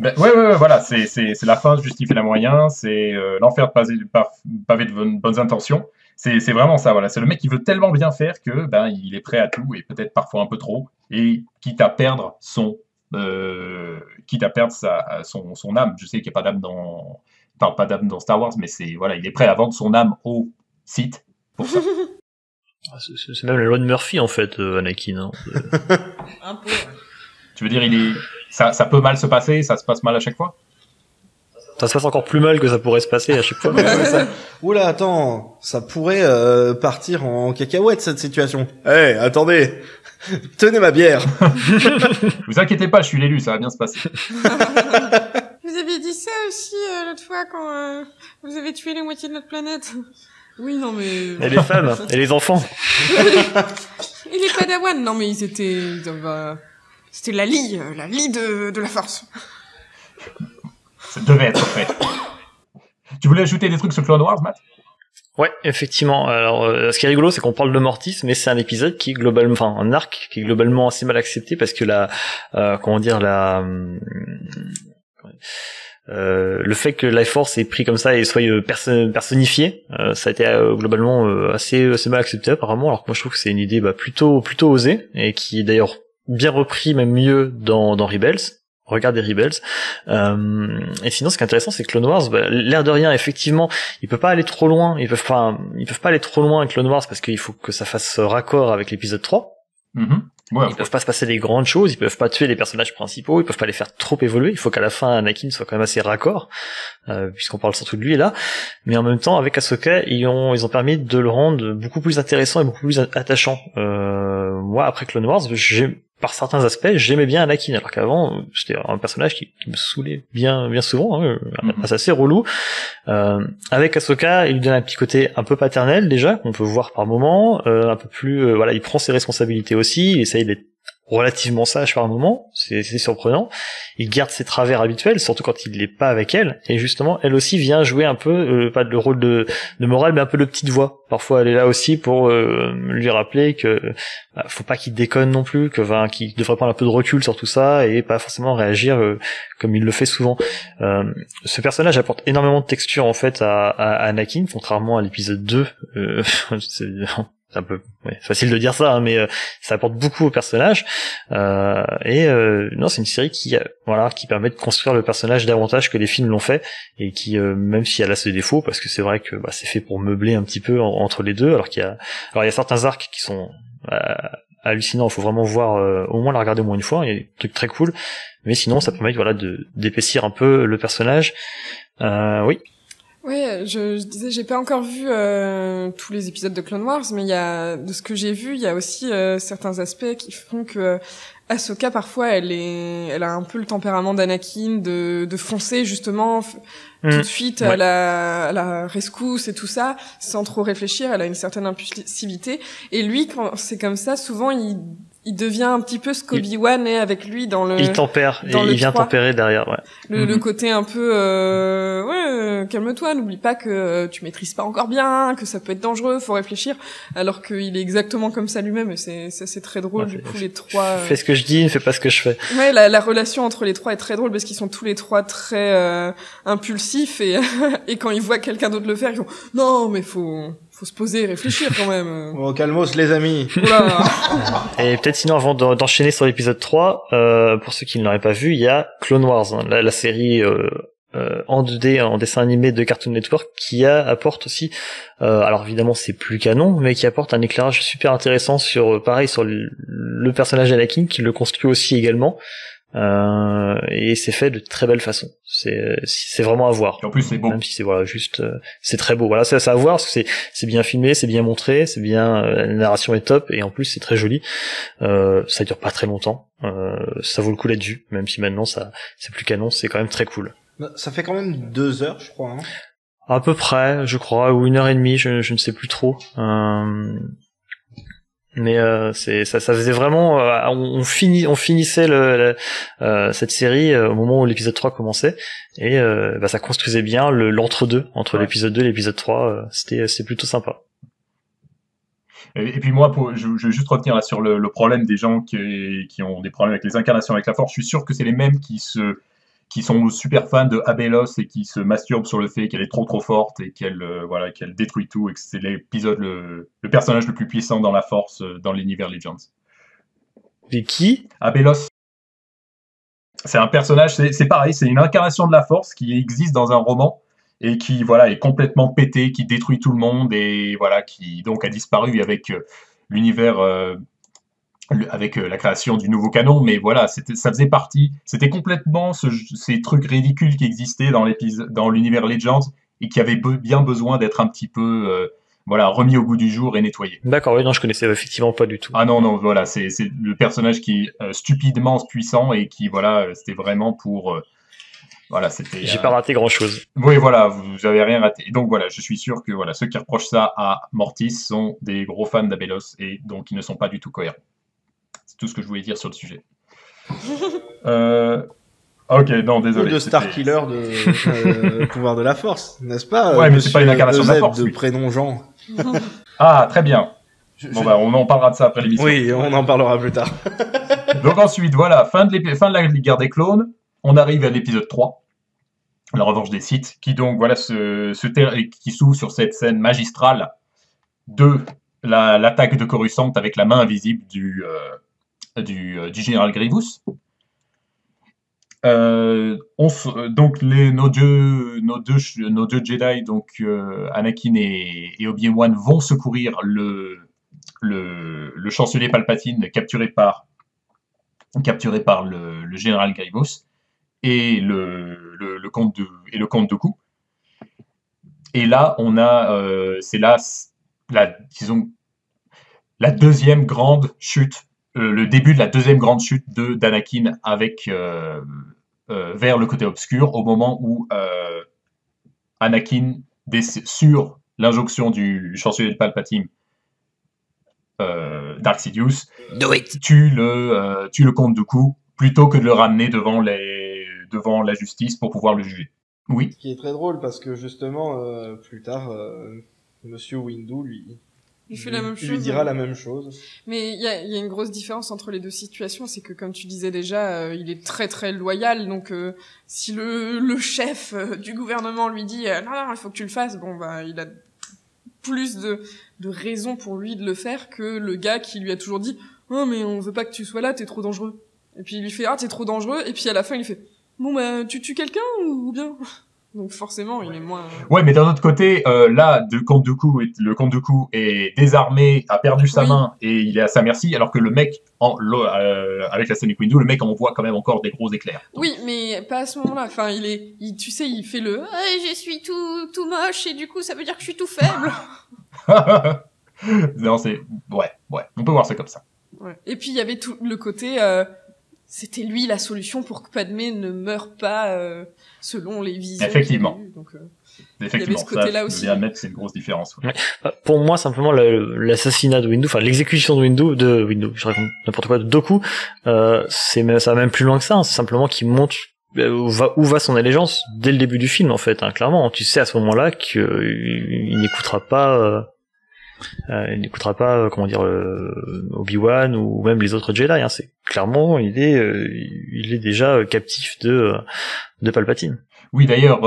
Ouais, voilà, c'est la fin justifie la moyen, c'est l'enfer pavé de bonnes intentions. C'est vraiment ça, voilà. C'est le mec qui veut tellement bien faire que il est prêt à tout, et peut-être parfois un peu trop, et quitte à perdre son âme. Je sais qu'il n'y a pas d'âme dans Star Wars, mais il est prêt à vendre son âme au Sith pour ça.
C'est même la loi de Murphy en fait, Anakin.
Un peu.
Tu veux dire, ça peut mal se passer, ça se passe mal à chaque fois?
Ça se passe encore plus mal que ça pourrait se passer à chaque fois.
Oula, attends, ça pourrait partir en cacahuète cette situation. Attendez, tenez ma bière.
Vous inquiétez pas, je suis l'élu, ça va bien se passer.
Vous avez dit ça aussi l'autre fois quand vous avez tué la moitié de notre planète. Oui, non mais...
Et les femmes, et les enfants.
Et les Padawan, non mais ils étaient... C'était la lie de la force.
Ça devait être fait. Tu voulais ajouter des trucs sur Clone Wars, Matt?
Ouais, effectivement. Alors, ce qui est rigolo, c'est qu'on parle de Mortis, mais c'est un épisode qui est globalement, un arc qui est globalement assez mal accepté parce que le fait que Life Force est pris comme ça et soit personnifié, ça a été globalement assez mal accepté apparemment. Alors que moi je trouve que c'est une idée plutôt osée et qui est d'ailleurs bien repris, même mieux dans Rebels. Regardez Rebels. Et sinon, ce qui est intéressant, c'est que Clone Wars, l'air de rien, effectivement, ils peuvent pas aller trop loin. Ils peuvent pas aller trop loin avec Clone Wars parce qu'il faut que ça fasse raccord avec l'épisode 3.
Ouais,
Ils peuvent pas se passer des grandes choses, ils peuvent pas tuer les personnages principaux, ils peuvent pas les faire trop évoluer. Il faut qu'à la fin Anakin soit quand même assez raccord, puisqu'on parle surtout de lui là. Mais en même temps, avec Ahsoka, ils ont permis de le rendre beaucoup plus intéressant et beaucoup plus attachant. Moi, après Clone Wars, par certains aspects, j'aimais bien Anakin, alors qu'avant, c'était un personnage qui me saoulait bien souvent, hein, c'est assez relou. Avec Ahsoka, il lui donne un petit côté un peu paternel déjà, qu'on peut voir par moments, un peu plus, il prend ses responsabilités aussi, il essaye d'être relativement sage par moment, c'est surprenant. Il garde ses travers habituels, surtout quand il n'est pas avec elle, et justement, elle aussi vient jouer un peu, pas le rôle de morale, mais un peu de petite voix. Parfois, elle est là aussi pour lui rappeler que faut pas qu'il déconne non plus, qu'il devrait prendre un peu de recul sur tout ça, et pas forcément réagir comme il le fait souvent. Ce personnage apporte énormément de texture, en fait, à Anakin, contrairement à l'épisode 2, c'est un peu facile de dire ça, hein, mais ça apporte beaucoup au personnage. Non, c'est une série qui permet de construire le personnage davantage que les films l'ont fait, et qui, même si elle a ses défauts, parce que c'est vrai que c'est fait pour meubler un petit peu entre les deux, alors il y a certains arcs qui sont hallucinants. Il faut vraiment voir, au moins la regarder au moins une fois. Il y a des trucs très cool, mais sinon ça permet d'épaissir un peu le personnage. Oui.
Ouais, je disais, j'ai pas encore vu tous les épisodes de Clone Wars, mais de ce que j'ai vu, il y a aussi certains aspects qui font que Ahsoka, parfois, elle a un peu le tempérament d'Anakin, de foncer justement tout de suite à la rescousse et tout ça, sans trop réfléchir. Elle a une certaine impulsivité, et lui, quand c'est comme ça, souvent il devient un petit peu ce qu'Obi-Wan est avec lui dans le...
Il tempère, et il vient tempérer derrière, ouais.
Le côté un peu... calme-toi, n'oublie pas que tu maîtrises pas encore bien, que ça peut être dangereux, faut réfléchir, alors qu'il est exactement comme ça lui-même, et c'est très drôle, du coup, les trois...
Fais ce que je dis, ne fais pas ce que je fais.
Ouais, la relation entre les trois est très drôle, parce qu'ils sont tous les trois très impulsifs, et et quand ils voient quelqu'un d'autre le faire, ils font « Non, mais faut se poser et réfléchir quand même. »
Bon, calmos les amis.
Oula.
Et peut-être sinon, avant d'enchaîner sur l'épisode 3, pour ceux qui ne l'auraient pas vu, il y a Clone Wars, hein, la série en 2D, en dessin animé de Cartoon Network, qui apporte aussi, alors évidemment c'est plus canon, mais qui apporte un éclairage super intéressant sur le personnage d'Anakin, qui le construit aussi également. Et c'est fait de très belle façon. C'est vraiment à voir.
Et en plus c'est beau.
Même si c'est juste, c'est très beau. Voilà, c'est à voir parce que c'est bien filmé, c'est bien montré, c'est bien, la narration est top, et en plus c'est très joli. Ça dure pas très longtemps. Ça vaut le coup d'être vu, même si maintenant c'est plus canon, c'est quand même très cool.
Ça fait quand même 2 heures, je crois. Hein.
À peu près, je crois, ou 1h30, je ne sais plus trop. Mais ça faisait vraiment, on finissait cette série au moment où l'épisode 3 commençait, et ça construisait bien l'entre-deux entre l'épisode 2 et l'épisode 3. C'est plutôt sympa.
Et puis moi, je veux juste revenir là sur le problème des gens qui ont des problèmes avec les incarnations avec la Force. Je suis sûr que c'est les mêmes qui sont super fans de Abelos et qui se masturbent sur le fait qu'elle est trop forte et qu'elle détruit tout, et que c'est le personnage le plus puissant dans la Force dans l'univers Legends.
Et qui ?
Abelos. C'est un personnage, c'est pareil, c'est une incarnation de la Force qui existe dans un roman et qui est complètement pété, qui détruit tout le monde, et qui donc a disparu avec l'univers. Avec la création du nouveau canon, mais ça faisait partie, c'était complètement ces trucs ridicules qui existaient dans l'univers Legends et qui avaient bien besoin d'être un petit peu remis au goût du jour et nettoyés.
D'accord, oui, non, je connaissais effectivement pas du tout.
Ah non, c'est le personnage qui est stupidement puissant, et qui c'était vraiment pour c'était.
J'ai pas raté grand chose.
Oui, vous avez rien raté. Et donc je suis sûr que ceux qui reprochent ça à Mortis sont des gros fans d'Abelos, et donc ils ne sont pas du tout cohérents. C'est tout ce que je voulais dire sur le sujet. Ok, non, désolé.
Ou de Starkiller de Pouvoir de la Force, n'est-ce pas?
Ouais, mais c'est pas une incarnation de la Force.
De prénom Jean.
Ah, très bien. On en parlera de ça après l'émission.
Oui, on en parlera plus tard.
Donc ensuite, fin de la guerre des clones. On arrive à l'épisode 3, la revanche des Sith, qui donc qui s'ouvre sur cette scène magistrale de l'attaque de Coruscant avec la main invisible du général Grievous. Donc nos deux Jedi, donc Anakin et Obi-Wan, vont secourir le chancelier Palpatine capturé par le général Grievous et le comte Dooku. Et là, on a, c'est là, disons, la deuxième grande chute, le début de la deuxième grande chute d'Anakin avec vers le côté obscur, au moment où Anakin, sur l'injonction du chancelier Palpatine, Dark Sidious, tue le comte Dooku plutôt que de le ramener devant la justice pour pouvoir le juger. Oui.
Ce qui est très drôle parce que justement, plus tard, Monsieur Windu
il fait la même chose,
lui dira la même chose.
Mais il y a une grosse différence entre les deux situations, c'est que comme tu disais déjà, il est très très loyal, donc si le chef du gouvernement lui dit non, il faut que tu le fasses, bon bah il a plus de raisons pour lui de le faire que le gars qui lui a toujours dit oh mais on veut pas que tu sois là, t'es trop dangereux. Et puis il lui fait t'es trop dangereux, et puis à la fin il lui fait bon bah tu tues quelqu'un ou bien. Donc forcément, il est moins...
Ouais, mais d'un autre côté, là, le comte Dooku est désarmé, a perdu sa main, et il est à sa merci, alors que le mec, avec la Sonic Windu, le mec envoie quand même encore des gros éclairs. Donc...
Oui, mais pas à ce moment-là. Enfin, tu sais, il fait le « je suis tout moche, et du coup, ça veut dire que je suis tout faible. »
Non, ouais, on peut voir ça comme ça.
Ouais. Et puis, il y avait tout le côté... c'était lui la solution pour que Padmé ne meure pas selon les visions.
Effectivement.
Donc,
effectivement,
ce côté-là aussi.
Je viens admettre que c'est une grosse différence. Ouais.
Pour moi, simplement, l'assassinat de Windu, enfin l'exécution de Windu, je raconte n'importe quoi, de Dooku, ça va même plus loin que ça. Hein. C'est simplement qu'il montre où va son allégeance dès le début du film, en fait. Hein, clairement, tu sais à ce moment-là qu'il n'écoutera pas. Comment dire, Obi-Wan ou même les autres Jedi. Hein. C'est clairement, il est déjà captif de Palpatine.
Oui, d'ailleurs,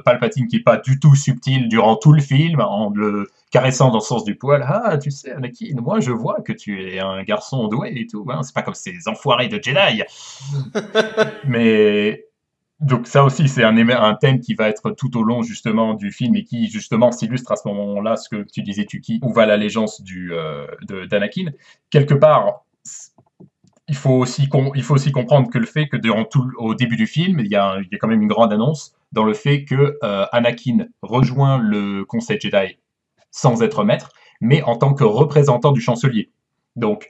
Palpatine qui est pas du tout subtil durant tout le film, en le caressant dans le sens du poil. Ah, tu sais, Anakin, moi je vois que tu es un garçon doué et tout. Hein. C'est pas comme ces enfoirés de Jedi. Mais donc ça aussi, c'est un thème qui va être tout au long justement du film et qui justement s'illustre à ce moment-là, ce que tu disais, Tuki, où va l'allégeance d'Anakin. Quelque part, il faut aussi comprendre que le fait que au début du film, il y a quand même une grande annonce dans le fait que Anakin rejoint le Conseil Jedi sans être maître, mais en tant que représentant du chancelier. Donc,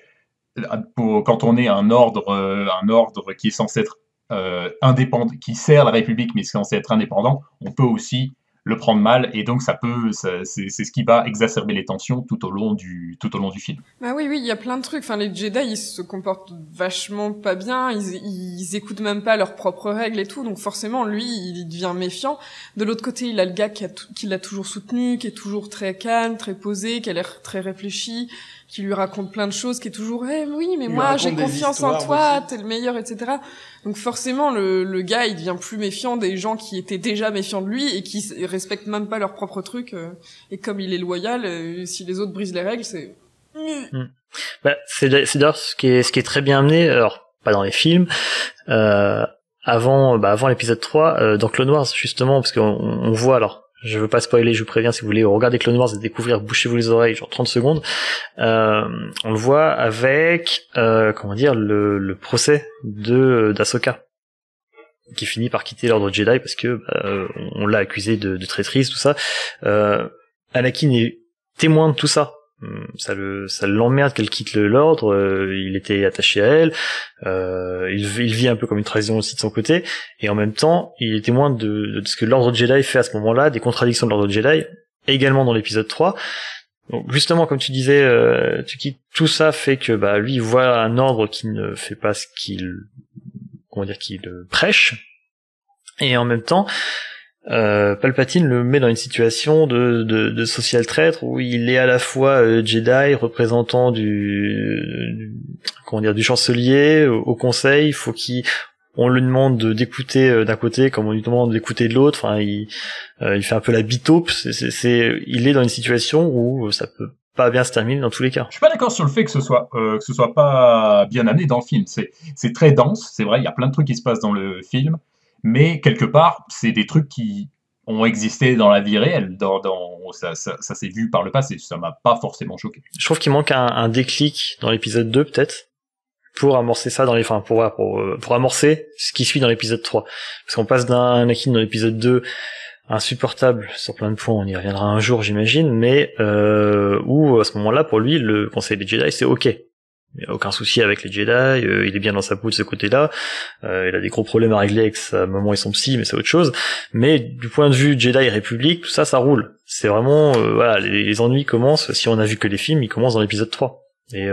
quand on est un ordre qui est censé être indépendant, qui sert la République mais censé être indépendant, on peut aussi le prendre mal, et donc c'est ce qui va exacerber les tensions tout au long du film.
Ah oui, il y a plein de trucs. Enfin, les Jedi, ils se comportent vachement pas bien. Ils écoutent même pas leurs propres règles et tout. Donc forcément, lui, il devient méfiant. De l'autre côté, il a le gars qui l'a toujours soutenu, qui est toujours très calme, très posé, qui a l'air très réfléchi, qui lui raconte plein de choses, qui est toujours oui, mais moi j'ai confiance en toi, t'es le meilleur, etc. Donc forcément, le gars, il devient plus méfiant des gens qui étaient déjà méfiants de lui et qui respectent même pas leurs propres trucs. Et comme il est loyal, si les autres brisent les règles, c'est...
C'est d'ailleurs ce qui est très bien amené, alors pas dans les films, avant l'épisode 3, dans Clone Wars, justement, parce qu'on voit, alors je veux pas spoiler, je vous préviens, si vous voulez regarder Clone Wars et découvrir, bouchez-vous les oreilles, genre 30 secondes, on le voit avec, le procès d'Ahsoka, qui finit par quitter l'ordre Jedi parce que on l'a accusé de traîtrise, tout ça. Anakin est témoin de tout ça. Ça l'emmerde qu'elle quitte l'ordre, il était attaché à elle, il vit un peu comme une trahison aussi de son côté, et en même temps, il est témoin de ce que l'ordre Jedi fait à ce moment-là, des contradictions de l'ordre Jedi, également dans l'épisode 3. Donc justement, comme tu disais, tout ça fait que lui, il voit un ordre qui ne fait pas ce qu'il prêche, et en même temps, Palpatine le met dans une situation de social traître où il est à la fois Jedi, représentant du chancelier au conseil. Il faut on lui demande d'écouter d'un côté comme on lui demande d'écouter de l'autre. Enfin, il fait un peu la bitaupe. Il est dans une situation où ça peut pas bien se terminer dans tous les cas.
Je suis pas d'accord sur le fait que ce soit pas bien amené dans le film. C'est très dense, c'est vrai. Il y a plein de trucs qui se passent dans le film. Mais quelque part, c'est des trucs qui ont existé dans la vie réelle. Ça s'est vu par le passé. Ça m'a pas forcément choqué.
Je trouve qu'il manque un déclic dans l'épisode 2 peut-être pour amorcer ça pour amorcer ce qui suit dans l'épisode 3. Parce qu'on passe d'un Anakin dans l'épisode 2 insupportable sur plein de points, on y reviendra un jour j'imagine, mais où à ce moment-là pour lui le conseil des Jedi c'est ok. Il n'y a aucun souci avec les Jedi, il est bien dans sa peau de ce côté-là, il a des gros problèmes à régler avec sa maman et son psy, mais c'est autre chose. Mais du point de vue Jedi République, tout ça, ça roule. C'est vraiment, voilà, les ennuis commencent, si on a vu que les films, ils commencent dans l'épisode 3. Et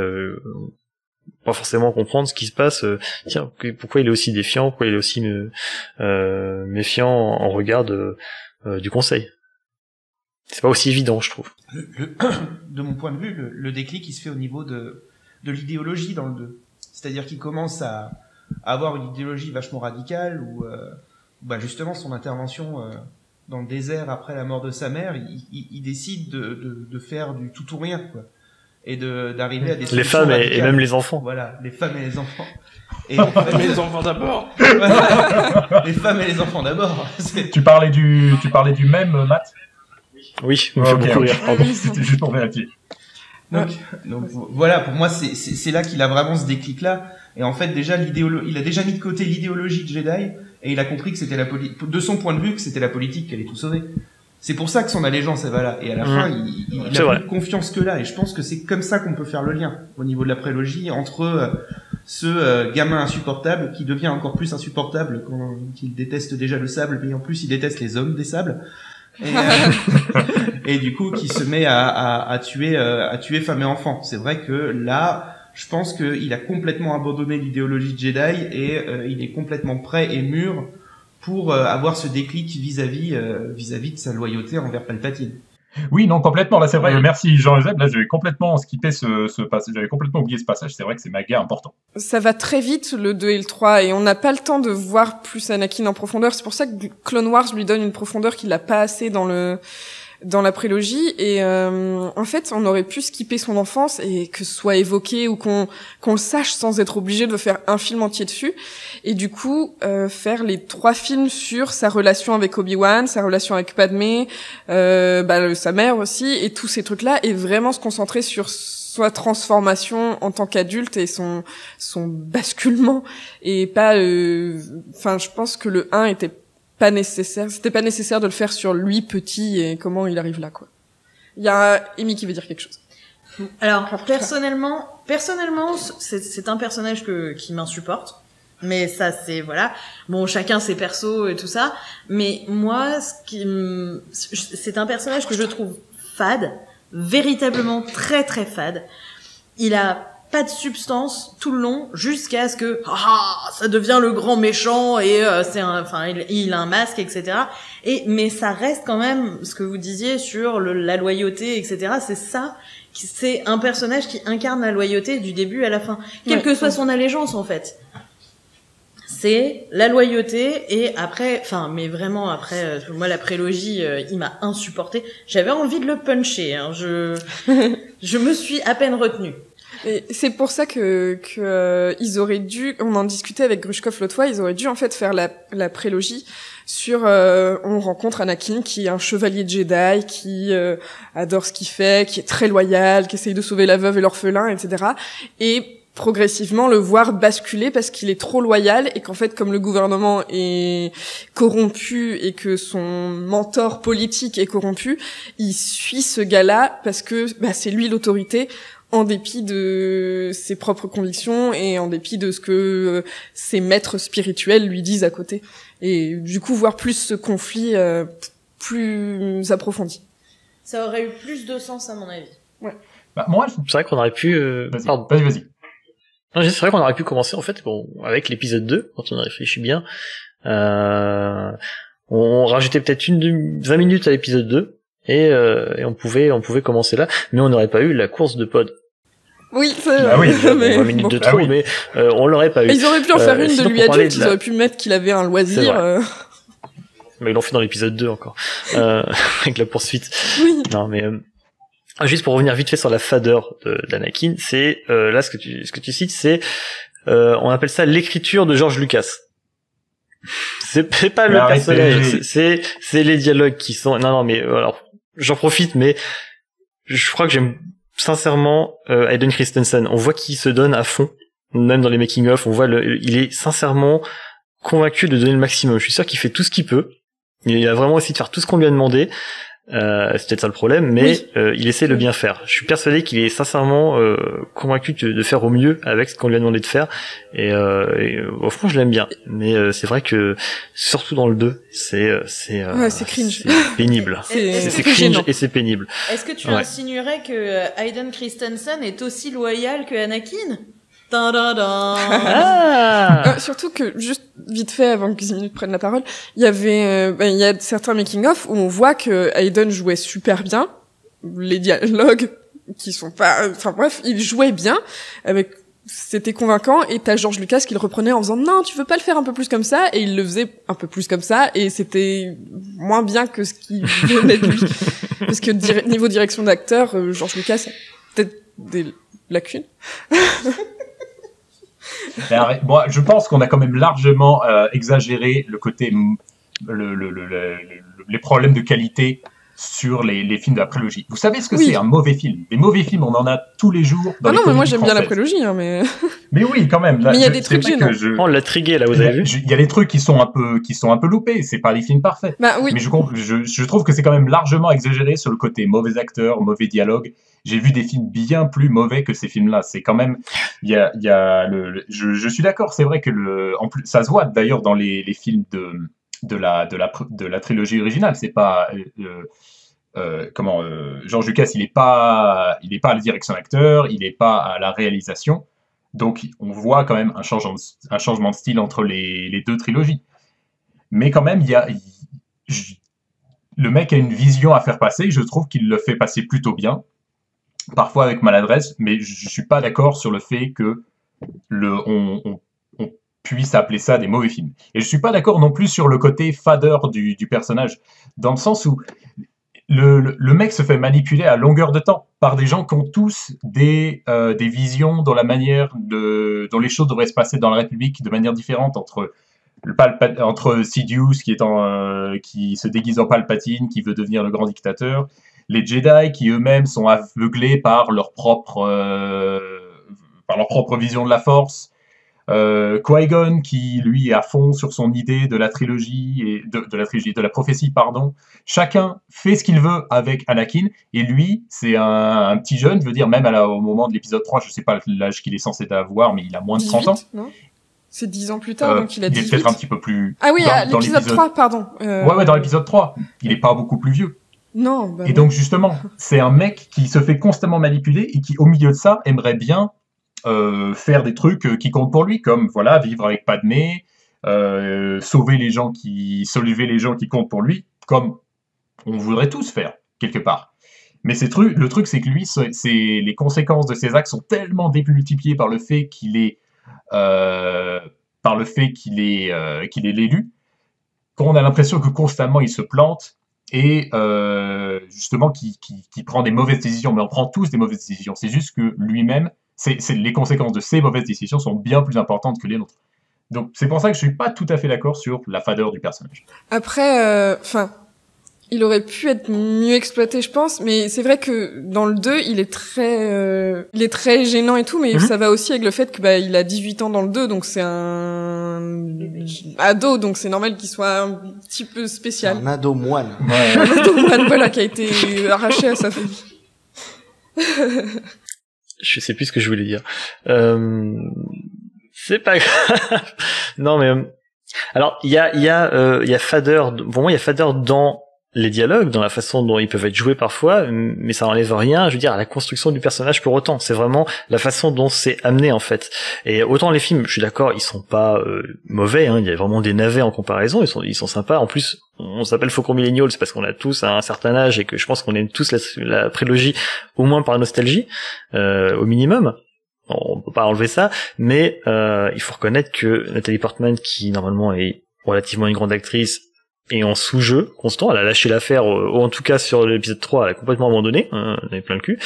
pas forcément comprendre ce qui se passe, tiens, pourquoi il est aussi défiant, pourquoi il est aussi méfiant en regard du conseil. C'est pas aussi évident, je trouve.
De mon point de vue, le déclic, il se fait au niveau de l'idéologie dans le 2. C'est-à-dire qu'il commence à avoir une idéologie vachement radicale où justement son intervention dans le désert après la mort de sa mère, il décide de faire du tout ou rien, quoi. Et d'arriver à des solutions
les femmes
radicales.
Et même les enfants.
Voilà, les femmes et les enfants. Et
les enfants d'abord.
Les femmes et les enfants d'abord.
Tu parlais du même, Matt?
Oui, il me fait beaucoup rire.
C'était juste pour vérifier.
Donc voilà, pour moi c'est là qu'il a vraiment ce déclic là. Et en fait déjà il a déjà mis de côté l'idéologie de Jedi et il a compris que c'était de son point de vue que c'était la politique qui allait tout sauver. C'est pour ça que son allégeance elle va là. Et à la fin il a plus confiance que là. Et je pense que c'est comme ça qu'on peut faire le lien au niveau de la prélogie entre ce gamin insupportable qui devient encore plus insupportable quand il déteste déjà le sable, mais en plus il déteste les hommes des sables. Et du coup qui se met à tuer femmes et enfants. C'est vrai que là je pense qu'il a complètement abandonné l'idéologie de Jedi et il est complètement prêt et mûr pour avoir ce déclic vis-à-vis de sa loyauté envers Palpatine.
Oui, non, complètement. Là, c'est vrai. Merci Jean-Joseph. Là, j'avais complètement skippé ce passage. J'avais complètement oublié ce passage. C'est vrai que c'est méga important.
Ça va très vite, le 2 et le 3, et on n'a pas le temps de voir plus Anakin en profondeur. C'est pour ça que Clone Wars lui donne une profondeur qu'il n'a pas assez dans la prélogie. Et en fait, on aurait pu skipper son enfance et que ce soit évoqué ou qu'on le sache sans être obligé de faire un film entier dessus. Et du coup, faire les 3 films sur sa relation avec Obi-Wan, sa relation avec Padmé, sa mère aussi, et tous ces trucs-là, et vraiment se concentrer sur sa transformation en tant qu'adulte et son basculement. Et pas... je pense que le 1 était pas nécessaire. C'était pas nécessaire de le faire sur lui petit et comment il arrive là, quoi. Il y a Amy qui veut dire quelque chose.
Alors, personnellement, c'est un personnage qui m'insupporte. Mais ça, c'est, voilà. Bon, chacun ses persos et tout ça. Mais moi, c'est un personnage que je trouve fade. Véritablement très très fade. Il a pas de substance tout le long jusqu'à ce que ça devient le grand méchant et il a un masque, etc. Mais ça reste quand même ce que vous disiez sur la loyauté, etc. C'est un personnage qui incarne la loyauté du début à la fin, quelle que soit son allégeance en fait. C'est la loyauté et après, mais vraiment après, moi la prélogie, il m'a insupporté. J'avais envie de le puncher. Hein. Je me suis à peine retenue.
Et c'est pour ça que ils auraient dû, on en discutait avec Grushkov l'autre fois, ils auraient dû en fait faire la prélogie sur on rencontre Anakin qui est un chevalier Jedi, qui adore ce qu'il fait, qui est très loyal, qui essaye de sauver la veuve et l'orphelin, etc. Et progressivement le voir basculer parce qu'il est trop loyal et qu'en fait comme le gouvernement est corrompu et que son mentor politique est corrompu, il suit ce gars-là parce que c'est lui l'autorité en dépit de ses propres convictions et en dépit de ce que ses maîtres spirituels lui disent à côté. Et du coup voir plus ce conflit plus approfondi.
Ça aurait eu plus de sens à mon avis.
Ouais.
Moi, c'est vrai qu'on aurait pu
Vas-y.
Non, c'est vrai qu'on aurait pu commencer en fait avec l'épisode 2 quand on y réfléchit bien. On rajoutait peut-être 20 minutes à l'épisode 2 et on pouvait commencer là, mais on n'aurait pas eu la course de pod.
Oui, c'est
vrai.
oui,
20 minutes de trop, mais on l'aurait pas eu.
Ils auraient pu en faire une de lui adulte, ils auraient pu mettre qu'il avait un loisir.
Mais ils l'ont fait dans l'épisode 2 encore, avec la poursuite.
Oui.
Non, mais juste pour revenir vite fait sur la fadeur d'Anakin, c'est là ce que tu cites, c'est on appelle ça l'écriture de George Lucas. C'est pas le personnage, c'est les dialogues qui sont. Non, mais alors j'en profite, mais je crois que j'aime sincèrement Hayden Christensen. On voit qu'il se donne à fond, même dans les making of. On voit il est sincèrement convaincu de donner le maximum. Je suis sûr qu'il fait tout ce qu'il peut. Il a vraiment essayé de faire tout ce qu'on lui a demandé. C'est peut-être ça le problème, mais il essaie de bien faire. Je suis persuadé qu'il est sincèrement convaincu de faire au mieux avec ce qu'on lui a demandé de faire. Et franchement, je l'aime bien. Mais c'est vrai que surtout dans le 2, c'est
cringe.
C'est pénible. C'est cringe et c'est pénible.
Est-ce que tu insinuerais que Hayden Christensen est aussi loyal que Anakin?
Surtout que, juste vite fait, avant que 10 minutes prennent la parole, il y avait, il y a certains making-of où on voit que Hayden jouait super bien, les dialogues qui sont pas, enfin bref, il jouait bien, c'était convaincant, et t'as George Lucas qui le reprenait en faisant non, tu veux pas le faire un peu plus comme ça, et il le faisait un peu plus comme ça, et c'était moins bien que ce qui venait de lui. Parce que niveau direction d'acteur, George Lucas a peut-être des lacunes.
Bon, je pense qu'on a quand même largement exagéré le côté, les problèmes de qualité sur les films de la prélogie. Vous savez ce que c'est un mauvais film? Des mauvais films, on en a tous les jours. Dans
non, mais moi j'aime bien la prélogie, hein, mais.
Mais oui, quand même. Là,
mais il y a des trucs gênants.
On l'a trigué là, vous avez vu?
Il y a des trucs qui sont un peu loupés. C'est pas les films parfaits.
Bah oui.
Mais je trouve que c'est quand même largement exagéré sur le côté mauvais acteurs, mauvais dialogue. J'ai vu des films bien plus mauvais que ces films-là. C'est quand même, je suis d'accord. C'est vrai que en plus, ça se voit d'ailleurs dans les films de la trilogie originale. C'est pas George Lucas, il est pas à la direction d'acteur, il est pas à la réalisation. Donc on voit quand même un changement de style entre les deux trilogies. Mais quand même, le mec a une vision à faire passer. Je trouve qu'il le fait passer plutôt bien. Parfois avec maladresse, mais je suis pas d'accord sur le fait que on puisse appeler ça des mauvais films. Et je suis pas d'accord non plus sur le côté fadeur du personnage, dans le sens où le mec se fait manipuler à longueur de temps par des gens qui ont tous des visions dans la manière dont les choses devraient se passer dans la République de manière différente entre Sidious qui se déguise en Palpatine, qui veut devenir le grand dictateur, les Jedi qui eux-mêmes sont aveuglés par leur propre vision de la Force, Qui-Gon qui lui est à fond sur son idée de la trilogie et de la prophétie, pardon. Chacun fait ce qu'il veut avec Anakin, et lui c'est un petit jeune, je veux dire, même au moment de l'épisode 3, je sais pas l'âge qu'il est censé avoir, mais il a moins de 30 ans.
Non, c'est 10 ans plus tard, donc il a 18.
Il est peut-être un petit peu plus...
Ah oui, dans l'épisode 3, pardon.
Ouais, dans l'épisode 3. Il est pas beaucoup plus vieux.
Non, bah
et donc justement, c'est un mec qui se fait constamment manipuler et qui, au milieu de ça, aimerait bien faire des trucs qui comptent pour lui, comme voilà, vivre avec Padmé, sauver les gens qui comptent pour lui, comme on voudrait tous faire quelque part. Mais le truc, c'est que lui, les conséquences de ses actes sont tellement démultipliées par le fait qu'il est l'élu, qu'on a l'impression que constamment il se plante. Et justement qui prend des mauvaises décisions, mais on prend tous des mauvaises décisions. C'est juste que lui-même, les conséquences de ces mauvaises décisions sont bien plus importantes que les nôtres. Donc c'est pour ça que je suis pas tout à fait d'accord sur la fadeur du personnage.
Après, il aurait pu être mieux exploité, je pense, mais c'est vrai que dans le 2, il est très gênant et tout, mais ça va aussi avec le fait que il a 18 ans dans le 2, donc c'est un ado, donc c'est normal qu'il soit un petit peu spécial.
Un ado moine.
Ouais. Un ado moine, voilà, qui a été arraché à sa famille.
Je sais plus ce que je voulais dire. C'est pas grave. Non mais alors il y a fadeur. Pour moi il y a fadeur dans les dialogues, dans la façon dont ils peuvent être joués parfois, mais ça n'enlève rien, je veux dire, à la construction du personnage pour autant. C'est vraiment la façon dont c'est amené, en fait. Et autant les films, je suis d'accord, ils sont pas mauvais, hein, il y a vraiment des navets en comparaison, ils sont sympas. En plus, on s'appelle Faucon Millennial, c'est parce qu'on a tous un certain âge et que je pense qu'on aime tous la prélogie, au moins par nostalgie, au minimum. On peut pas enlever ça, mais il faut reconnaître que Nathalie Portman, qui normalement est relativement une grande actrice, est en sous-jeu constant. Elle a lâché l'affaire, ou en tout cas sur l'épisode 3, elle a complètement abandonné. Elle avait plein le cul.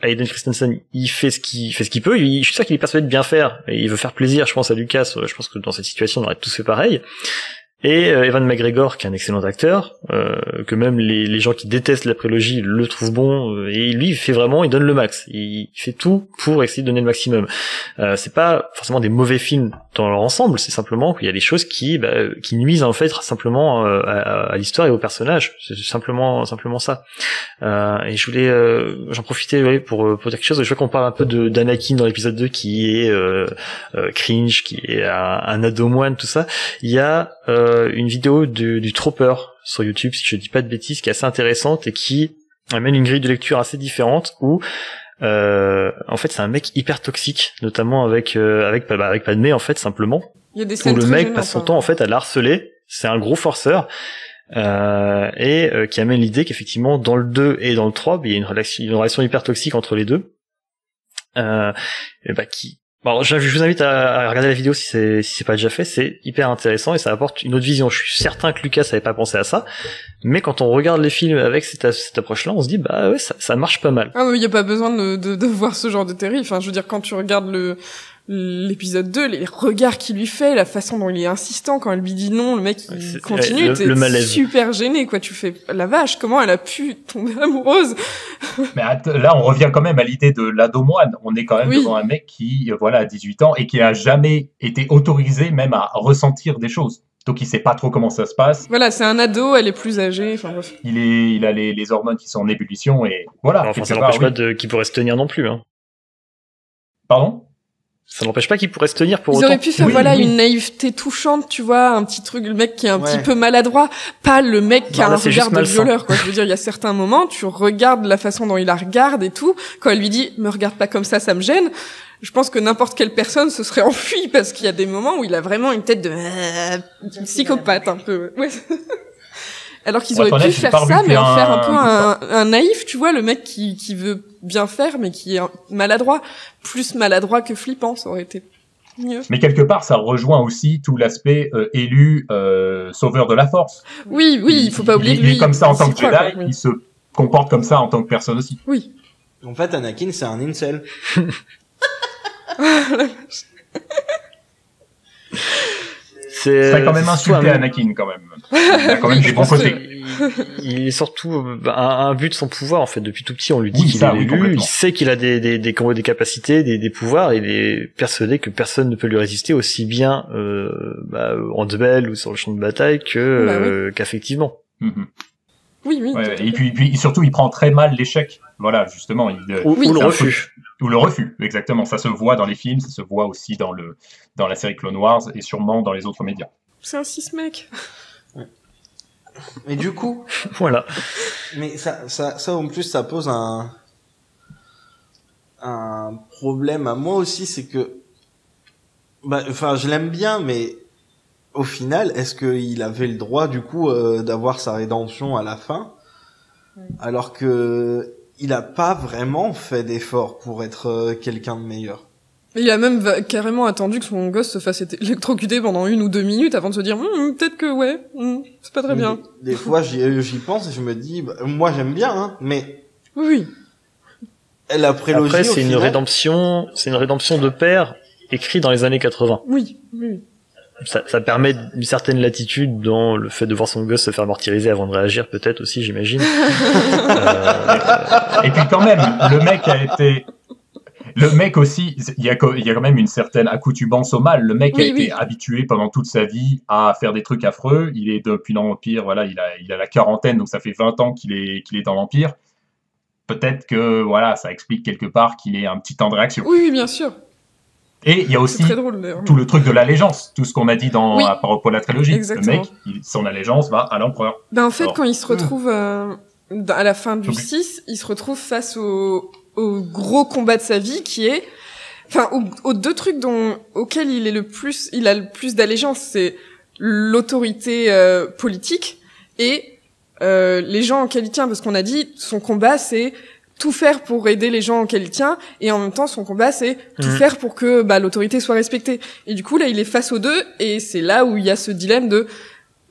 Hayden Christensen, il fait ce qu'il peut. Je suis sûr qu'il est persuadé de bien faire. Et il veut faire plaisir, je pense, à Lucas. Je pense que dans cette situation, on aurait tous fait pareil. Et Ewan McGregor, qui est un excellent acteur, que même les gens qui détestent la prélogie le trouvent bon, et lui il donne le max, il fait tout pour essayer de donner le maximum. C'est pas forcément des mauvais films dans leur ensemble, c'est simplement qu'il y a des choses qui nuisent en fait simplement à l'histoire et aux personnages, c'est simplement ça. Et je voulais j'en profiter pour dire quelque chose. Je vois qu'on parle un peu d'Anakin dans l'épisode 2 qui est cringe, qui est un ado moine, tout ça. Il y a une vidéo du Trooper sur YouTube, si je dis pas de bêtises, qui est assez intéressante et qui amène une grille de lecture assez différente où en fait c'est un mec hyper toxique, notamment avec Padmé en fait, simplement.
Il y a des scènes
où le
très
mec
gênantes,
passe son temps en fait à la harceler. C'est un gros forceur. Et qui amène l'idée qu'effectivement dans le 2 et dans le 3 il y a une relation hyper toxique entre les deux. Bon, je vous invite à regarder la vidéo si c'est pas déjà fait, c'est hyper intéressant et ça apporte une autre vision. Je suis certain que Lucas avait pas pensé à ça, mais quand on regarde les films avec cette approche-là, on se dit bah ouais, ça marche pas mal.
Ah mais il y a pas besoin de voir ce genre de théorie. Enfin, je veux dire, quand tu regardes l'épisode 2, les regards qu'il lui fait, la façon dont il est insistant quand elle lui dit non, le mec il continue, t'es super gêné quoi. Tu fais la vache, comment elle a pu tomber amoureuse?
Mais là on revient quand même à l'idée de l'ado moine. On est quand même devant un mec qui a 18 ans et qui a jamais été autorisé même à ressentir des choses. Donc il sait pas trop comment ça se passe.
Voilà, c'est un ado, elle est plus âgée, enfin bref.
Il a les hormones qui sont en ébullition et voilà.
Enfin, ça n'empêche pas qu'il pourrait se tenir non plus. Hein.
Pardon?
Ça n'empêche pas qu'il pourrait se tenir pour autant.
Ils auraient pu faire une naïveté touchante, tu vois, un petit truc, le mec qui est un petit peu maladroit, pas le mec qui a un regard de violeur, quoi. Je veux dire, il y a certains moments, tu regardes la façon dont il la regarde et tout, quand elle lui dit, me regarde pas comme ça me gêne. Je pense que n'importe quelle personne se serait enfuie parce qu'il y a des moments où il a vraiment une tête de psychopathe, un peu. Ouais. Alors qu'ils auraient pu faire ça, mais en faire un peu un naïf, tu vois, le mec qui veut bien faire, mais qui est maladroit. Plus maladroit que flippant, ça aurait été mieux.
Mais quelque part, ça rejoint aussi tout l'aspect élu sauveur de la force.
Oui, il faut pas oublier que lui...
Il est comme ça en tant que Jedi, il se comporte comme ça en tant que personne aussi.
Oui.
En fait, Anakin, c'est un incel.
C'est quand même insulté Anakin, quand même. Il a quand même des bons côtés.
Il est surtout un but de son pouvoir, en fait. Depuis tout petit, on lui dit qu'il est élu, il sait qu'il a des capacités, des pouvoirs, et il est persuadé que personne ne peut lui résister aussi bien en duel ou sur le champ de bataille qu'affectivement.
Mm-hmm.
Oui.
Ouais, et puis surtout, il prend très mal l'échec. Voilà, justement.
Ou le refus.
Ou le refus, exactement. Ça se voit dans les films, ça se voit aussi dans la série Clone Wars et sûrement dans les autres médias.
C'est un cis-mec.
Ouais. Mais du coup...
voilà.
Mais ça en plus, ça pose un problème à moi aussi, c'est que... je l'aime bien, mais au final, est-ce qu'il avait le droit, du coup, d'avoir sa rédemption à la fin, alors que... il a pas vraiment fait d'effort pour être quelqu'un de meilleur.
Il a même carrément attendu que son gosse se fasse électrocuter pendant 1 ou 2 minutes avant de se dire peut-être que c'est pas très bien.
Des fois j'y pense et je me dis moi j'aime bien mais
oui.
La prélogie
après c'est une rédemption de père écrite dans les années 80.
Oui.
Ça permet une certaine latitude dans le fait de voir son gosse se faire martyriser avant de réagir, peut-être aussi, j'imagine.
Et puis quand même, le mec aussi, il y a quand même une certaine accoutumance au mal. Le mec a été habitué pendant toute sa vie à faire des trucs affreux. Il est depuis l'Empire, voilà, il a la quarantaine, donc ça fait 20 ans qu'il est dans l'Empire. Peut-être que ça explique quelque part qu'il ait un petit temps de réaction.
Oui, bien sûr.
Et il y a aussi tout le truc de l'allégeance, tout ce qu'on a dit par rapport à la trilogie.
Exactement.
Le mec, son allégeance va à l'empereur.
En fait, quand il se retrouve à la fin du 6, il se retrouve face au gros combat de sa vie qui est... aux 2 trucs auxquels il a le plus d'allégeance, c'est l'autorité politique et les gens auxquels il tient, parce qu'on a dit, son combat, c'est tout faire pour aider les gens auxquels il tient, et en même temps son combat c'est tout faire pour que l'autorité soit respectée. Et du coup là il est face aux deux, et c'est là où il y a ce dilemme de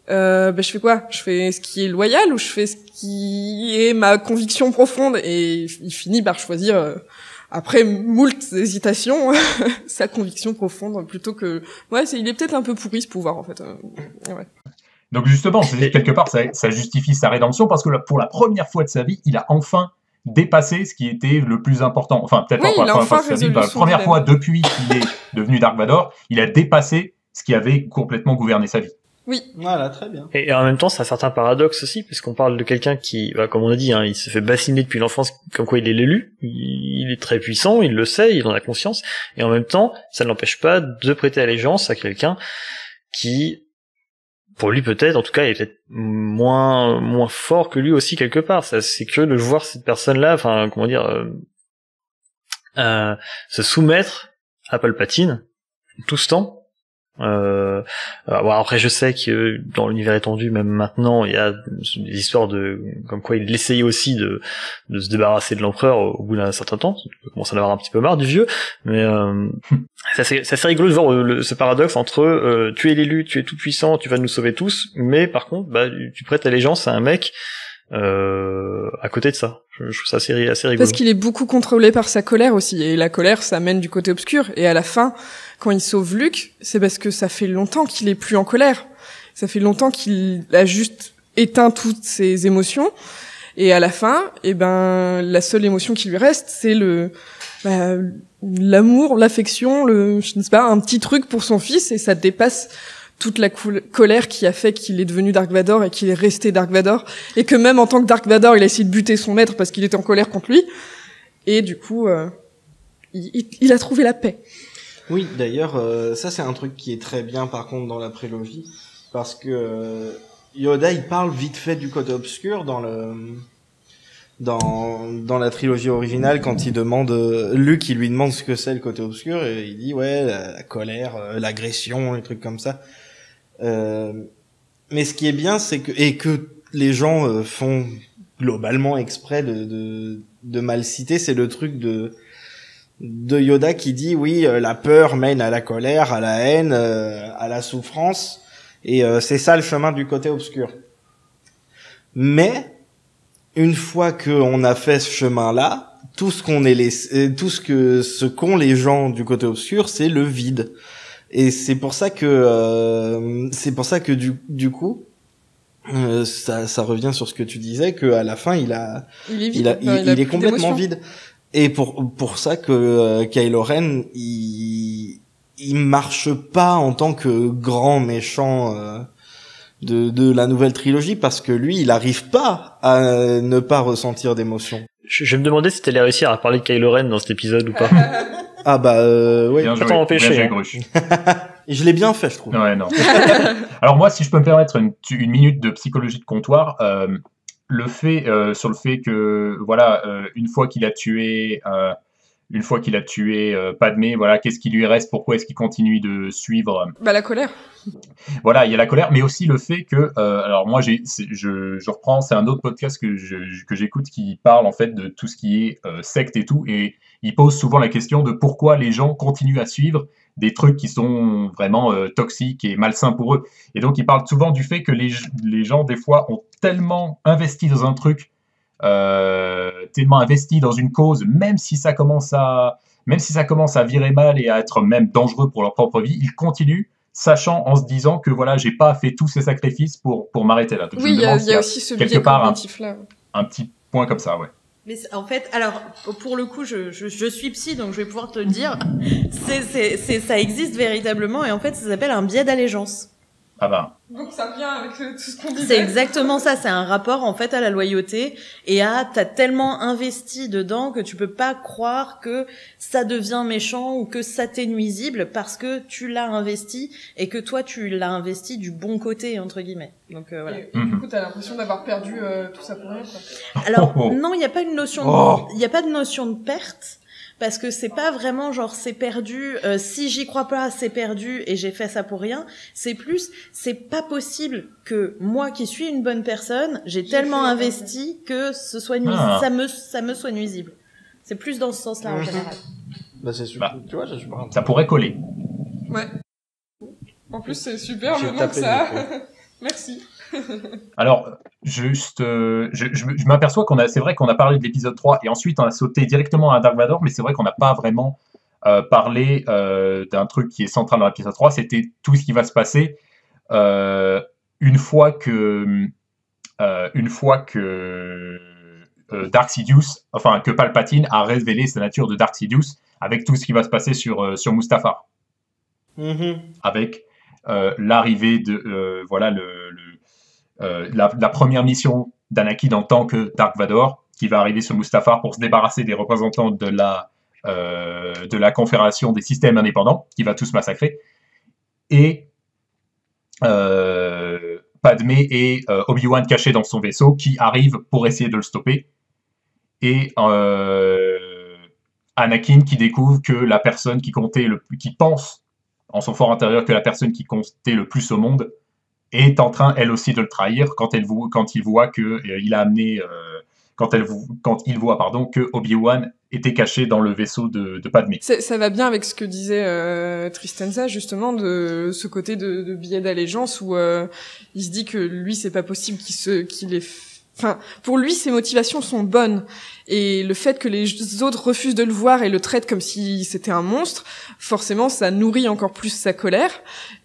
je fais quoi? Je fais ce qui est loyal ou je fais ce qui est ma conviction profonde? Et il finit par choisir après moult hésitations sa conviction profonde plutôt que il est peut-être un peu pourri ce pouvoir en fait. Ouais.
Donc justement, quelque part, ça justifie sa rédemption parce que pour la première fois de sa vie, il a enfin dépassé ce qui était le plus important. Enfin, peut-être pas pour la première fois de sa vie, la première fois depuis qu'il est devenu Dark Vador, il a dépassé ce qui avait complètement gouverné sa vie.
Oui.
Voilà, très bien.
Et en même temps, c'est un certain paradoxe aussi, puisqu'on parle de quelqu'un qui, comme on a dit, il se fait bassiner depuis l'enfance, comme quoi il est l'élu, il est très puissant, il le sait, il en a conscience, et en même temps, ça ne l'empêche pas de prêter allégeance à quelqu'un qui, pour lui peut-être, en tout cas, est peut-être moins fort que lui aussi quelque part. C'est curieux de voir cette personne-là, se soumettre à Palpatine tout ce temps. Après je sais que dans l'univers étendu, même maintenant, il y a des histoires de comme quoi il essayait aussi de se débarrasser de l'empereur au bout d'un certain temps. Il commence à en avoir un petit peu marre du vieux, mais c'est assez rigolo de voir ce paradoxe entre tu es l'élu, tu es tout puissant, tu vas nous sauver tous, mais par contre tu prêtes allégeance à un mec à côté de ça. Je trouve ça assez rigolo.
Parce qu'il est beaucoup contrôlé par sa colère aussi, et la colère ça mène du côté obscur, et à la fin quand il sauve Luke, c'est parce que ça fait longtemps qu'il est plus en colère. Ça fait longtemps qu'il a juste éteint toutes ses émotions, et à la fin, la seule émotion qui lui reste, c'est l'amour, l'affection, je ne sais pas, un petit truc pour son fils, et ça dépasse toute la colère qui a fait qu'il est devenu Dark Vador et qu'il est resté Dark Vador, et que même en tant que Dark Vador, il a essayé de buter son maître parce qu'il était en colère contre lui, et du coup, il a trouvé la paix.
Oui, d'ailleurs, ça c'est un truc qui est très bien par contre dans la prélogie, parce que Yoda il parle vite fait du côté obscur dans la trilogie originale, quand il demande Luke, il lui demande ce que c'est le côté obscur, et il dit la colère, l'agression, les trucs comme ça. Mais ce qui est bien, c'est que les gens font globalement exprès de mal citer, c'est le truc de Yoda qui dit la peur mène à la colère, à la haine, à la souffrance, et c'est ça le chemin du côté obscur. Mais une fois qu'on a fait ce chemin-là, tout ce qu'ont les gens du côté obscur, c'est le vide. Et c'est pour ça que du coup ça revient sur ce que tu disais, que à la fin il est complètement vide. Et pour ça que Kylo Ren il marche pas en tant que grand méchant de la nouvelle trilogie, parce que lui il arrive pas à ne pas ressentir d'émotion.
Je me demandais si t'allais réussir à parler de Kylo Ren dans cet épisode ou pas.
Oui.
Bien joué,
t'en empêcher,
bien joué,
hein.
Gruche.
Et je l'ai bien fait, je trouve.
Ouais, non. Alors moi, si je peux me permettre une minute de psychologie de comptoir, sur le fait que une fois qu'il a tué Padmé, qu'est-ce qui lui reste, pourquoi est-ce qu'il continue de suivre
la colère.
Voilà, il y a la colère, mais aussi le fait que alors moi je reprends, c'est un autre podcast que j'écoute qui parle en fait de tout ce qui est secte et tout, et il pose souvent la question de pourquoi les gens continuent à suivre des trucs qui sont vraiment toxiques et malsains pour eux. Et donc il parle souvent du fait que les gens des fois ont tellement investi dans un truc, tellement investi dans une cause, même si ça commence à virer mal et à être même dangereux pour leur propre vie, ils continuent, sachant, en se disant que j'ai pas fait tous ces sacrifices pour m'arrêter là. Donc,
oui, il y a aussi ce biais cognitif là.
Un petit point comme ça, ouais.
Mais en fait, alors, pour le coup, je suis psy, donc je vais pouvoir te le dire, ça existe véritablement, et en fait, ça s'appelle un biais d'allégeance.
Ah bah.
Donc ça vient avec tout ce qu'on disait.
C'est exactement ça, c'est un rapport en fait à la loyauté, et t'as tellement investi dedans que tu peux pas croire que ça devient méchant ou que ça t'est nuisible parce que tu l'as investi et que toi tu l'as investi du bon côté entre guillemets. Donc voilà.
Et du coup t'as l'impression d'avoir perdu tout ça pour rien, quoi.
Alors non, il y a pas une notion il y a pas de notion de perte. parce que c'est pas vraiment genre c'est perdu, si j'y crois pas c'est perdu et j'ai fait ça pour rien, c'est plus c'est pas possible que moi qui suis une bonne personne, j'ai tellement investi que ce soit ça me soit nuisible. C'est plus dans ce sens-là en général.
Bah c'est super. Tu vois,
ça pourrait coller.
Ouais. En plus c'est super le nom que ça. Merci.
Alors, juste, je m'aperçois c'est vrai qu'on a parlé de l'épisode 3 et ensuite on a sauté directement à Dark Vador, mais c'est vrai qu'on n'a pas vraiment parlé d'un truc qui est central dans l'épisode 3, c'était tout ce qui va se passer une fois que Dark Sidious, enfin que Palpatine a révélé sa nature de Dark Sidious, avec tout ce qui va se passer sur Mustafar. Avec l'arrivée de la première mission d'Anakin en tant que Dark Vador, qui va arriver sur Mustafar pour se débarrasser des représentants de la Confédération des systèmes indépendants, qui va tous massacrer, et Padmé et Obi-Wan cachés dans son vaisseau, qui arrivent pour essayer de le stopper, et Anakin qui découvre que la personne qui pense en son fort intérieur que la personne qui comptait le plus au monde est en train, elle aussi, de le trahir quand il voit que il a amené, quand il voit que Obi-Wan était caché dans le vaisseau de Padmé.
Ça va bien avec ce que disait Tristanza, justement, de ce côté de billet d'allégeance où il se dit que lui, c'est pas possible qu'il ait... Enfin, pour lui, ses motivations sont bonnes. Et le fait que les autres refusent de le voir et le traitent comme si c'était un monstre, forcément, ça nourrit encore plus sa colère.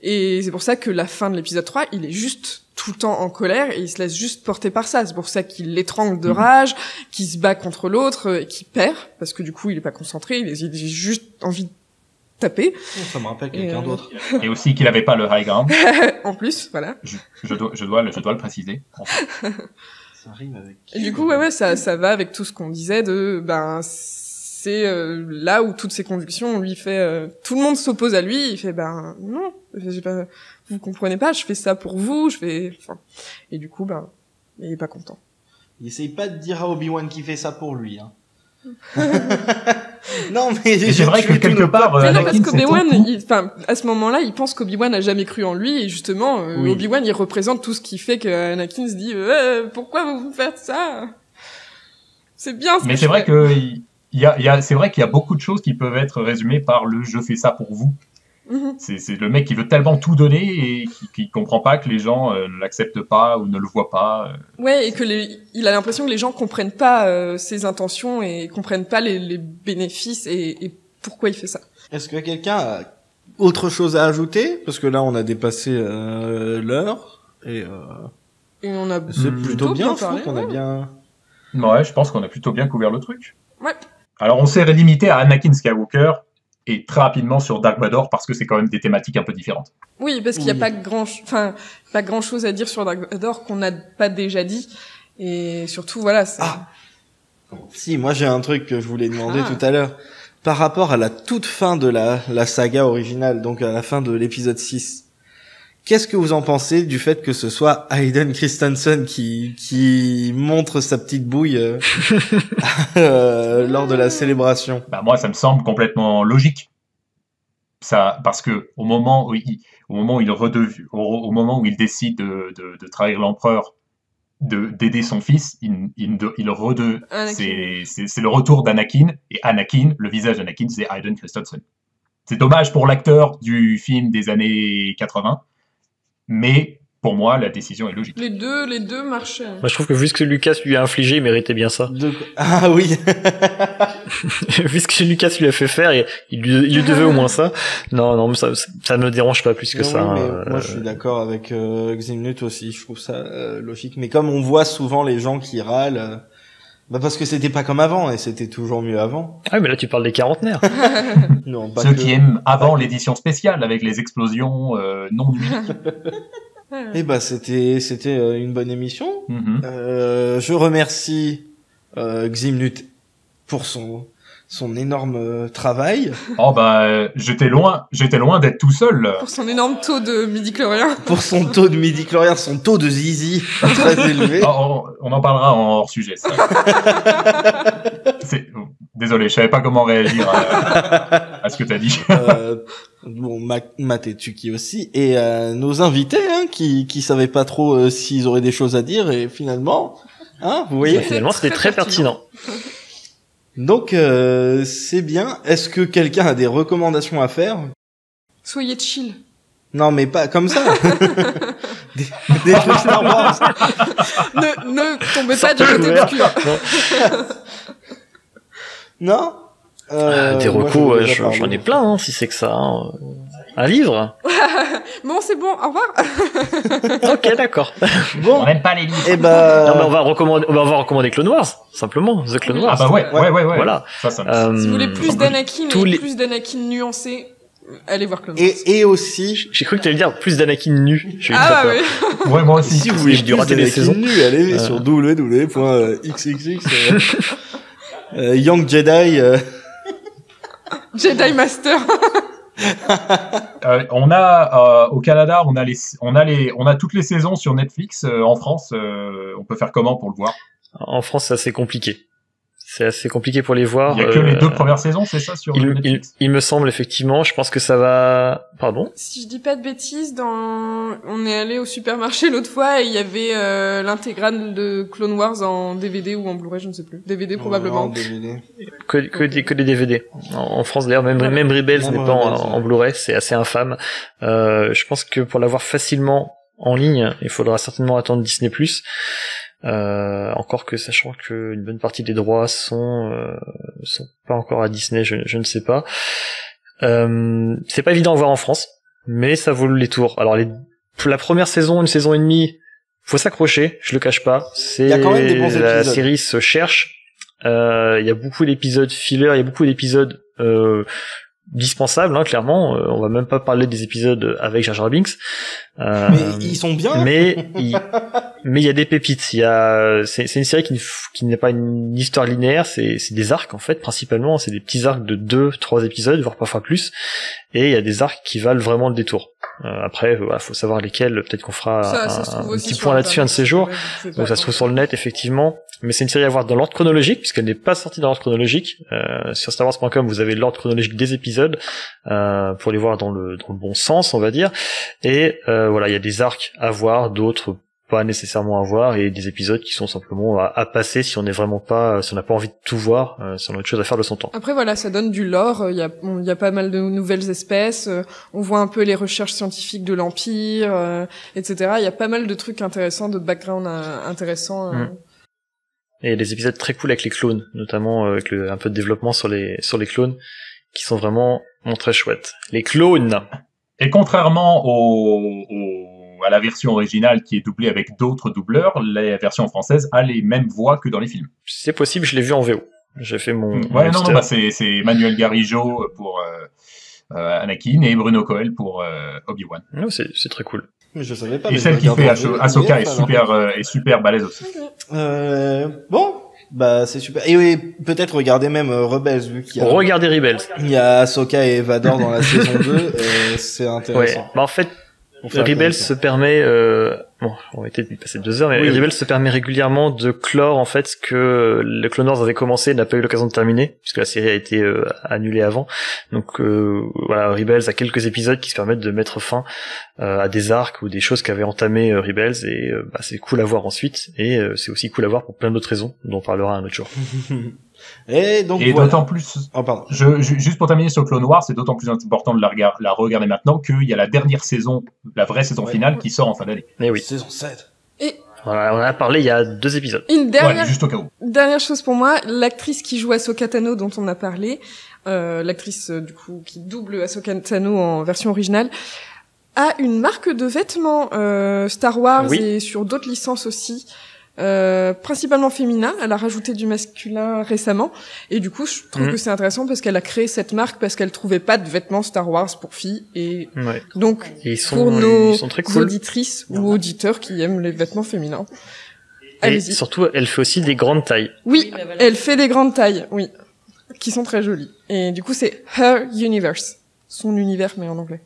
Et c'est pour ça que la fin de l'épisode 3, il est juste tout le temps en colère et il se laisse juste porter par ça. C'est pour ça qu'il l'étrangle de rage, qu'il se bat contre l'autre et qu'il perd, parce que du coup, il est pas concentré, il a juste envie de taper.
Ça me rappelle quelqu'un d'autre.
Et aussi qu'il avait pas le high ground.
En plus, voilà.
Je dois le préciser.
Ça rime avec...
Et du coup, ça va avec tout ce qu'on disait c'est là où toutes ses convictions, lui fait, tout le monde s'oppose à lui, il fait, non, vous comprenez pas, je fais ça pour vous, et du coup, il est pas content.
Il essaye pas de dire à Obi-Wan qu'il fait ça pour lui, hein. Non, mais
c'est vrai que quelque part,
parce qu'Obi-Wan, à ce moment-là, il pense qu'Obi-Wan a jamais cru en lui, et justement, Obi-Wan, il représente tout ce qui fait qu'Anakin se dit, pourquoi vous faites ça? C'est bien.
Mais c'est vrai que c'est vrai qu'il y a beaucoup de choses qui peuvent être résumées par le je fais ça pour vous. C'est le mec qui veut tellement tout donner et qui comprend pas que les gens ne l'acceptent pas ou ne le voient pas.
Ouais, et que il a l'impression que les gens comprennent pas ses intentions et comprennent pas les bénéfices et pourquoi il fait ça.
Est-ce que quelqu'un a autre chose à ajouter? Parce que là, on a dépassé l'heure et
on a
c'est plutôt bien,
parlé,
on a bien...
Ouais, je pense qu'on a plutôt bien couvert le truc.
Ouais.
Alors, on s'est limité à Anakin Skywalker et très rapidement sur Dark Vador parce que c'est quand même des thématiques un peu différentes.
Oui, parce qu'il n'y a pas grand chose à dire sur Dark Vador qu'on n'a pas déjà dit. Et surtout, voilà, c'est...
Si, moi j'ai un truc que je voulais demander tout à l'heure. Par rapport à la toute fin de la saga originale, donc à la fin de l'épisode 6, qu'est-ce que vous en pensez du fait que ce soit Hayden Christensen qui montre sa petite bouille lors de la célébration?
Moi, ça me semble complètement logique. Ça, parce que au moment où il décide de trahir l'empereur, d'aider son fils, c'est le retour d'Anakin, et Anakin, le visage d'Anakin, c'est Hayden Christensen. C'est dommage pour l'acteur du film des années 80. Mais pour moi, la décision est logique.
Les deux marchaient.
Moi, je trouve que vu ce que Lucas lui a infligé, il méritait bien ça.
Ah oui.
Vu ce que Lucas lui a fait faire, il lui devait au moins ça. Non, mais ça me dérange pas plus que
non,
ça.
Oui, mais moi, je suis d'accord avec Ximnut aussi. Je trouve ça logique. Mais comme on voit souvent les gens qui râlent, parce que c'était pas comme avant et c'était toujours mieux avant.
Ah, mais là, tu parles des quarantenaires.
Non, pas
ceux qui aiment avant l'édition spéciale avec les explosions non numériques.
C'était une bonne émission. Je remercie Ximnut pour son énorme travail.
J'étais loin d'être tout seul.
Pour son énorme taux de midi-chlorien.
Pour son taux de midi-chlorien, son taux de zizi très élevé.
On en parlera en hors sujet. Ça. Désolé, je savais pas comment réagir à ce que t'as dit.
Bon, Matt et Tuki aussi, et nos invités, hein, qui savaient pas trop s'ils auraient des choses à dire, et finalement, hein, vous voyez.
Finalement, c'était très pertinent.
Donc, c'est bien. Est-ce que quelqu'un a des recommandations à faire?
Soyez chill.
Non, mais pas comme ça. des trucs Star Wars.
Ne tombez pas du côté du cul.
Non.
Des recos, j'en ai plein, hein, si c'est que ça. Hein. Un livre.
Bon, c'est bon, au revoir.
Ok, d'accord.
Bon.
On n'aime pas les livres.
Eh ben.
Non, mais on va recommander Clone Wars, simplement. The Clone Wars.
Ah bah ouais.
Voilà.
Ça
Si vous voulez plus d'Anakin et plus d'Anakin nuancé, allez voir Clone Wars.
Et aussi.
J'ai cru que t'allais dire plus d'Anakin nu. J'ai eu
ah
très
bah
peur.
oui.
Ouais, moi aussi.
Si vous voulez
J'ai dû
plus
rater des saisons.
nu, allez sur www.xxx. Young Jedi.
Jedi Master.
On a au Canada, on a toutes les saisons sur Netflix. En France, on peut faire comment pour le voir?
En France, c'est assez compliqué. C'est assez compliqué pour les voir.
Il y a que les 2 premières saisons, c'est ça, sur Netflix?
Il me semble, effectivement. Je pense que ça va... Pardon?
Si je dis pas de bêtises, on est allé au supermarché l'autre fois et il y avait l'intégrale de Clone Wars en DVD ou en Blu-ray, je ne sais plus. DVD probablement.
DVD.
Que des DVD. En France, d'ailleurs, même Rebels n'est pas en Blu-ray. C'est assez infâme. Je pense que pour l'avoir facilement en ligne, il faudra certainement attendre Disney+. Encore que sachant que une bonne partie des droits sont pas encore à Disney, je ne sais pas. C'est pas évident à voir en France, mais ça vaut le détour. Alors la première saison, une saison et demie, faut s'accrocher, je le cache pas.
Il y a quand même des bons épisodes.
La série se cherche. Il y a beaucoup d'épisodes filler, il y a beaucoup d'épisodes dispensables, hein, clairement. On va même pas parler des épisodes avec Jar Jar Binks.
Mais ils sont bien.
Mais il y a des pépites. C'est une série qui n'est pas une histoire linéaire. C'est des arcs, en fait, principalement. C'est des petits arcs de 2-3 épisodes, voire parfois plus. Et il y a des arcs qui valent vraiment le détour. Après, faut savoir lesquels. Peut-être qu'on fera un petit point là-dessus un de ces jours. Donc ça se trouve sur le net, effectivement. Mais c'est une série à voir dans l'ordre chronologique, puisqu'elle n'est pas sortie dans l'ordre chronologique. Sur StarWars.com, vous avez l'ordre chronologique des épisodes, pour les voir dans le bon sens, on va dire. Et voilà, il y a des arcs à voir, d'autres pas nécessairement à voir, et des épisodes qui sont simplement à passer si on n'a pas envie de tout voir, si on a autre chose à faire de son temps.
Après voilà, ça donne du lore, il y a pas mal de nouvelles espèces, on voit un peu les recherches scientifiques de l'Empire, etc. Il y a pas mal de trucs intéressants, de background intéressants.
Et des épisodes très cool avec les clones, notamment avec un peu de développement sur les clones, qui sont vraiment très chouettes. Les clones.
Et contrairement à la version originale qui est doublée avec d'autres doubleurs, la version française a les mêmes voix que dans les films.
C'est possible, je l'ai vu en VO. J'ai fait mon...
Ouais, non, c'est Manuel Garrijo pour Anakin et Bruno Coel pour Obi-Wan.
Non, c'est très cool.
Mais je savais pas.
Et celle qui fait Ahsoka est super balèze aussi.
Bon, bah c'est super. Et oui, peut-être regarder même Rebels vu qu'il y a...
Regardez Rebels.
Il y a Ahsoka et Vador dans la saison 2, c'est intéressant.
Ouais. Bah en fait, Rebels se permet, bon, on va peut-être passer 2 heures, mais oui. Rebels se permet régulièrement de clore, en fait, ce que le Clone Wars avait commencé et n'a pas eu l'occasion de terminer, puisque la série a été annulée avant. Donc, voilà, Rebels a quelques épisodes qui se permettent de mettre fin à des arcs ou des choses qu'avait entamé Rebels, et bah, c'est cool à voir ensuite, et c'est aussi cool à voir pour plein d'autres raisons, dont on parlera un autre jour.
Et donc,
voilà. D'autant plus,
pardon.
Juste pour terminer sur Clone Wars, c'est d'autant plus important de la regarder maintenant qu'il y a la dernière saison, la vraie saison finale, qui sort en fin d'année.
Et oui.
Saison 7.
Et
voilà, on en a parlé il y a 2 épisodes.
Une dernière,
juste au cas où.
Dernière chose pour moi, l'actrice qui joue Ahsoka Tano dont on a parlé, l'actrice du coup qui double Ahsoka Tano en version originale, a une marque de vêtements Star Wars et sur d'autres licences aussi. Principalement féminin, elle a rajouté du masculin récemment, et du coup je trouve que c'est intéressant parce qu'elle a créé cette marque parce qu'elle trouvait pas de vêtements Star Wars pour filles, et donc pour nos auditrices ou auditeurs qui aiment les vêtements féminins, allez-y.
Et surtout elle fait aussi des grandes tailles.
Oui, elle fait des grandes tailles, oui, qui sont très jolies, et du coup c'est Her Universe, son univers mais en anglais,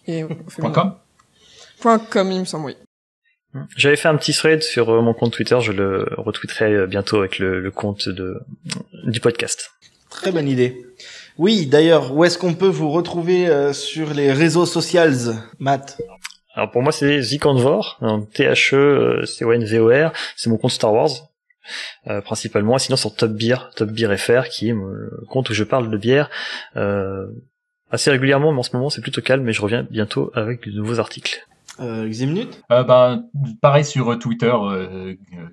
et .com il me semble, oui.
J'avais fait un petit thread sur mon compte Twitter, je le retweeterai bientôt avec le compte du podcast.
Très bonne idée. Oui, d'ailleurs, où est-ce qu'on peut vous retrouver sur les réseaux sociaux, Matt?
Alors pour moi c'est Ziconvor, THECONVOR, c'est mon compte Star Wars principalement, et sinon sur Top Beer FR, qui est le compte où je parle de bière assez régulièrement, mais en ce moment c'est plutôt calme, mais je reviens bientôt avec de nouveaux articles.
Ximnut?
Pareil sur Twitter,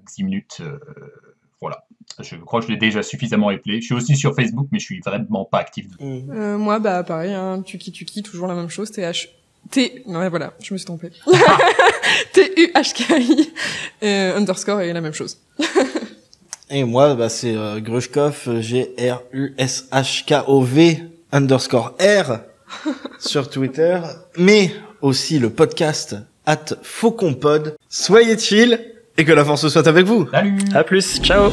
Ximnut, voilà. Je crois que je l'ai déjà suffisamment épelé. Je suis aussi sur Facebook, mais je suis vraiment pas actif.
Moi, pareil, hein, Tuki, toujours la même chose, ouais, voilà, je me suis trompée. TUHKI underscore est la même chose.
Et moi, c'est Grushkov, GRUSHKOV underscore R sur Twitter, mais aussi le podcast @FauconPod. Soyez chill et que la force soit avec vous.
Salut.
À plus, ciao.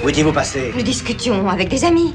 Où étiez-vous passé?
Nous discutions avec des amis.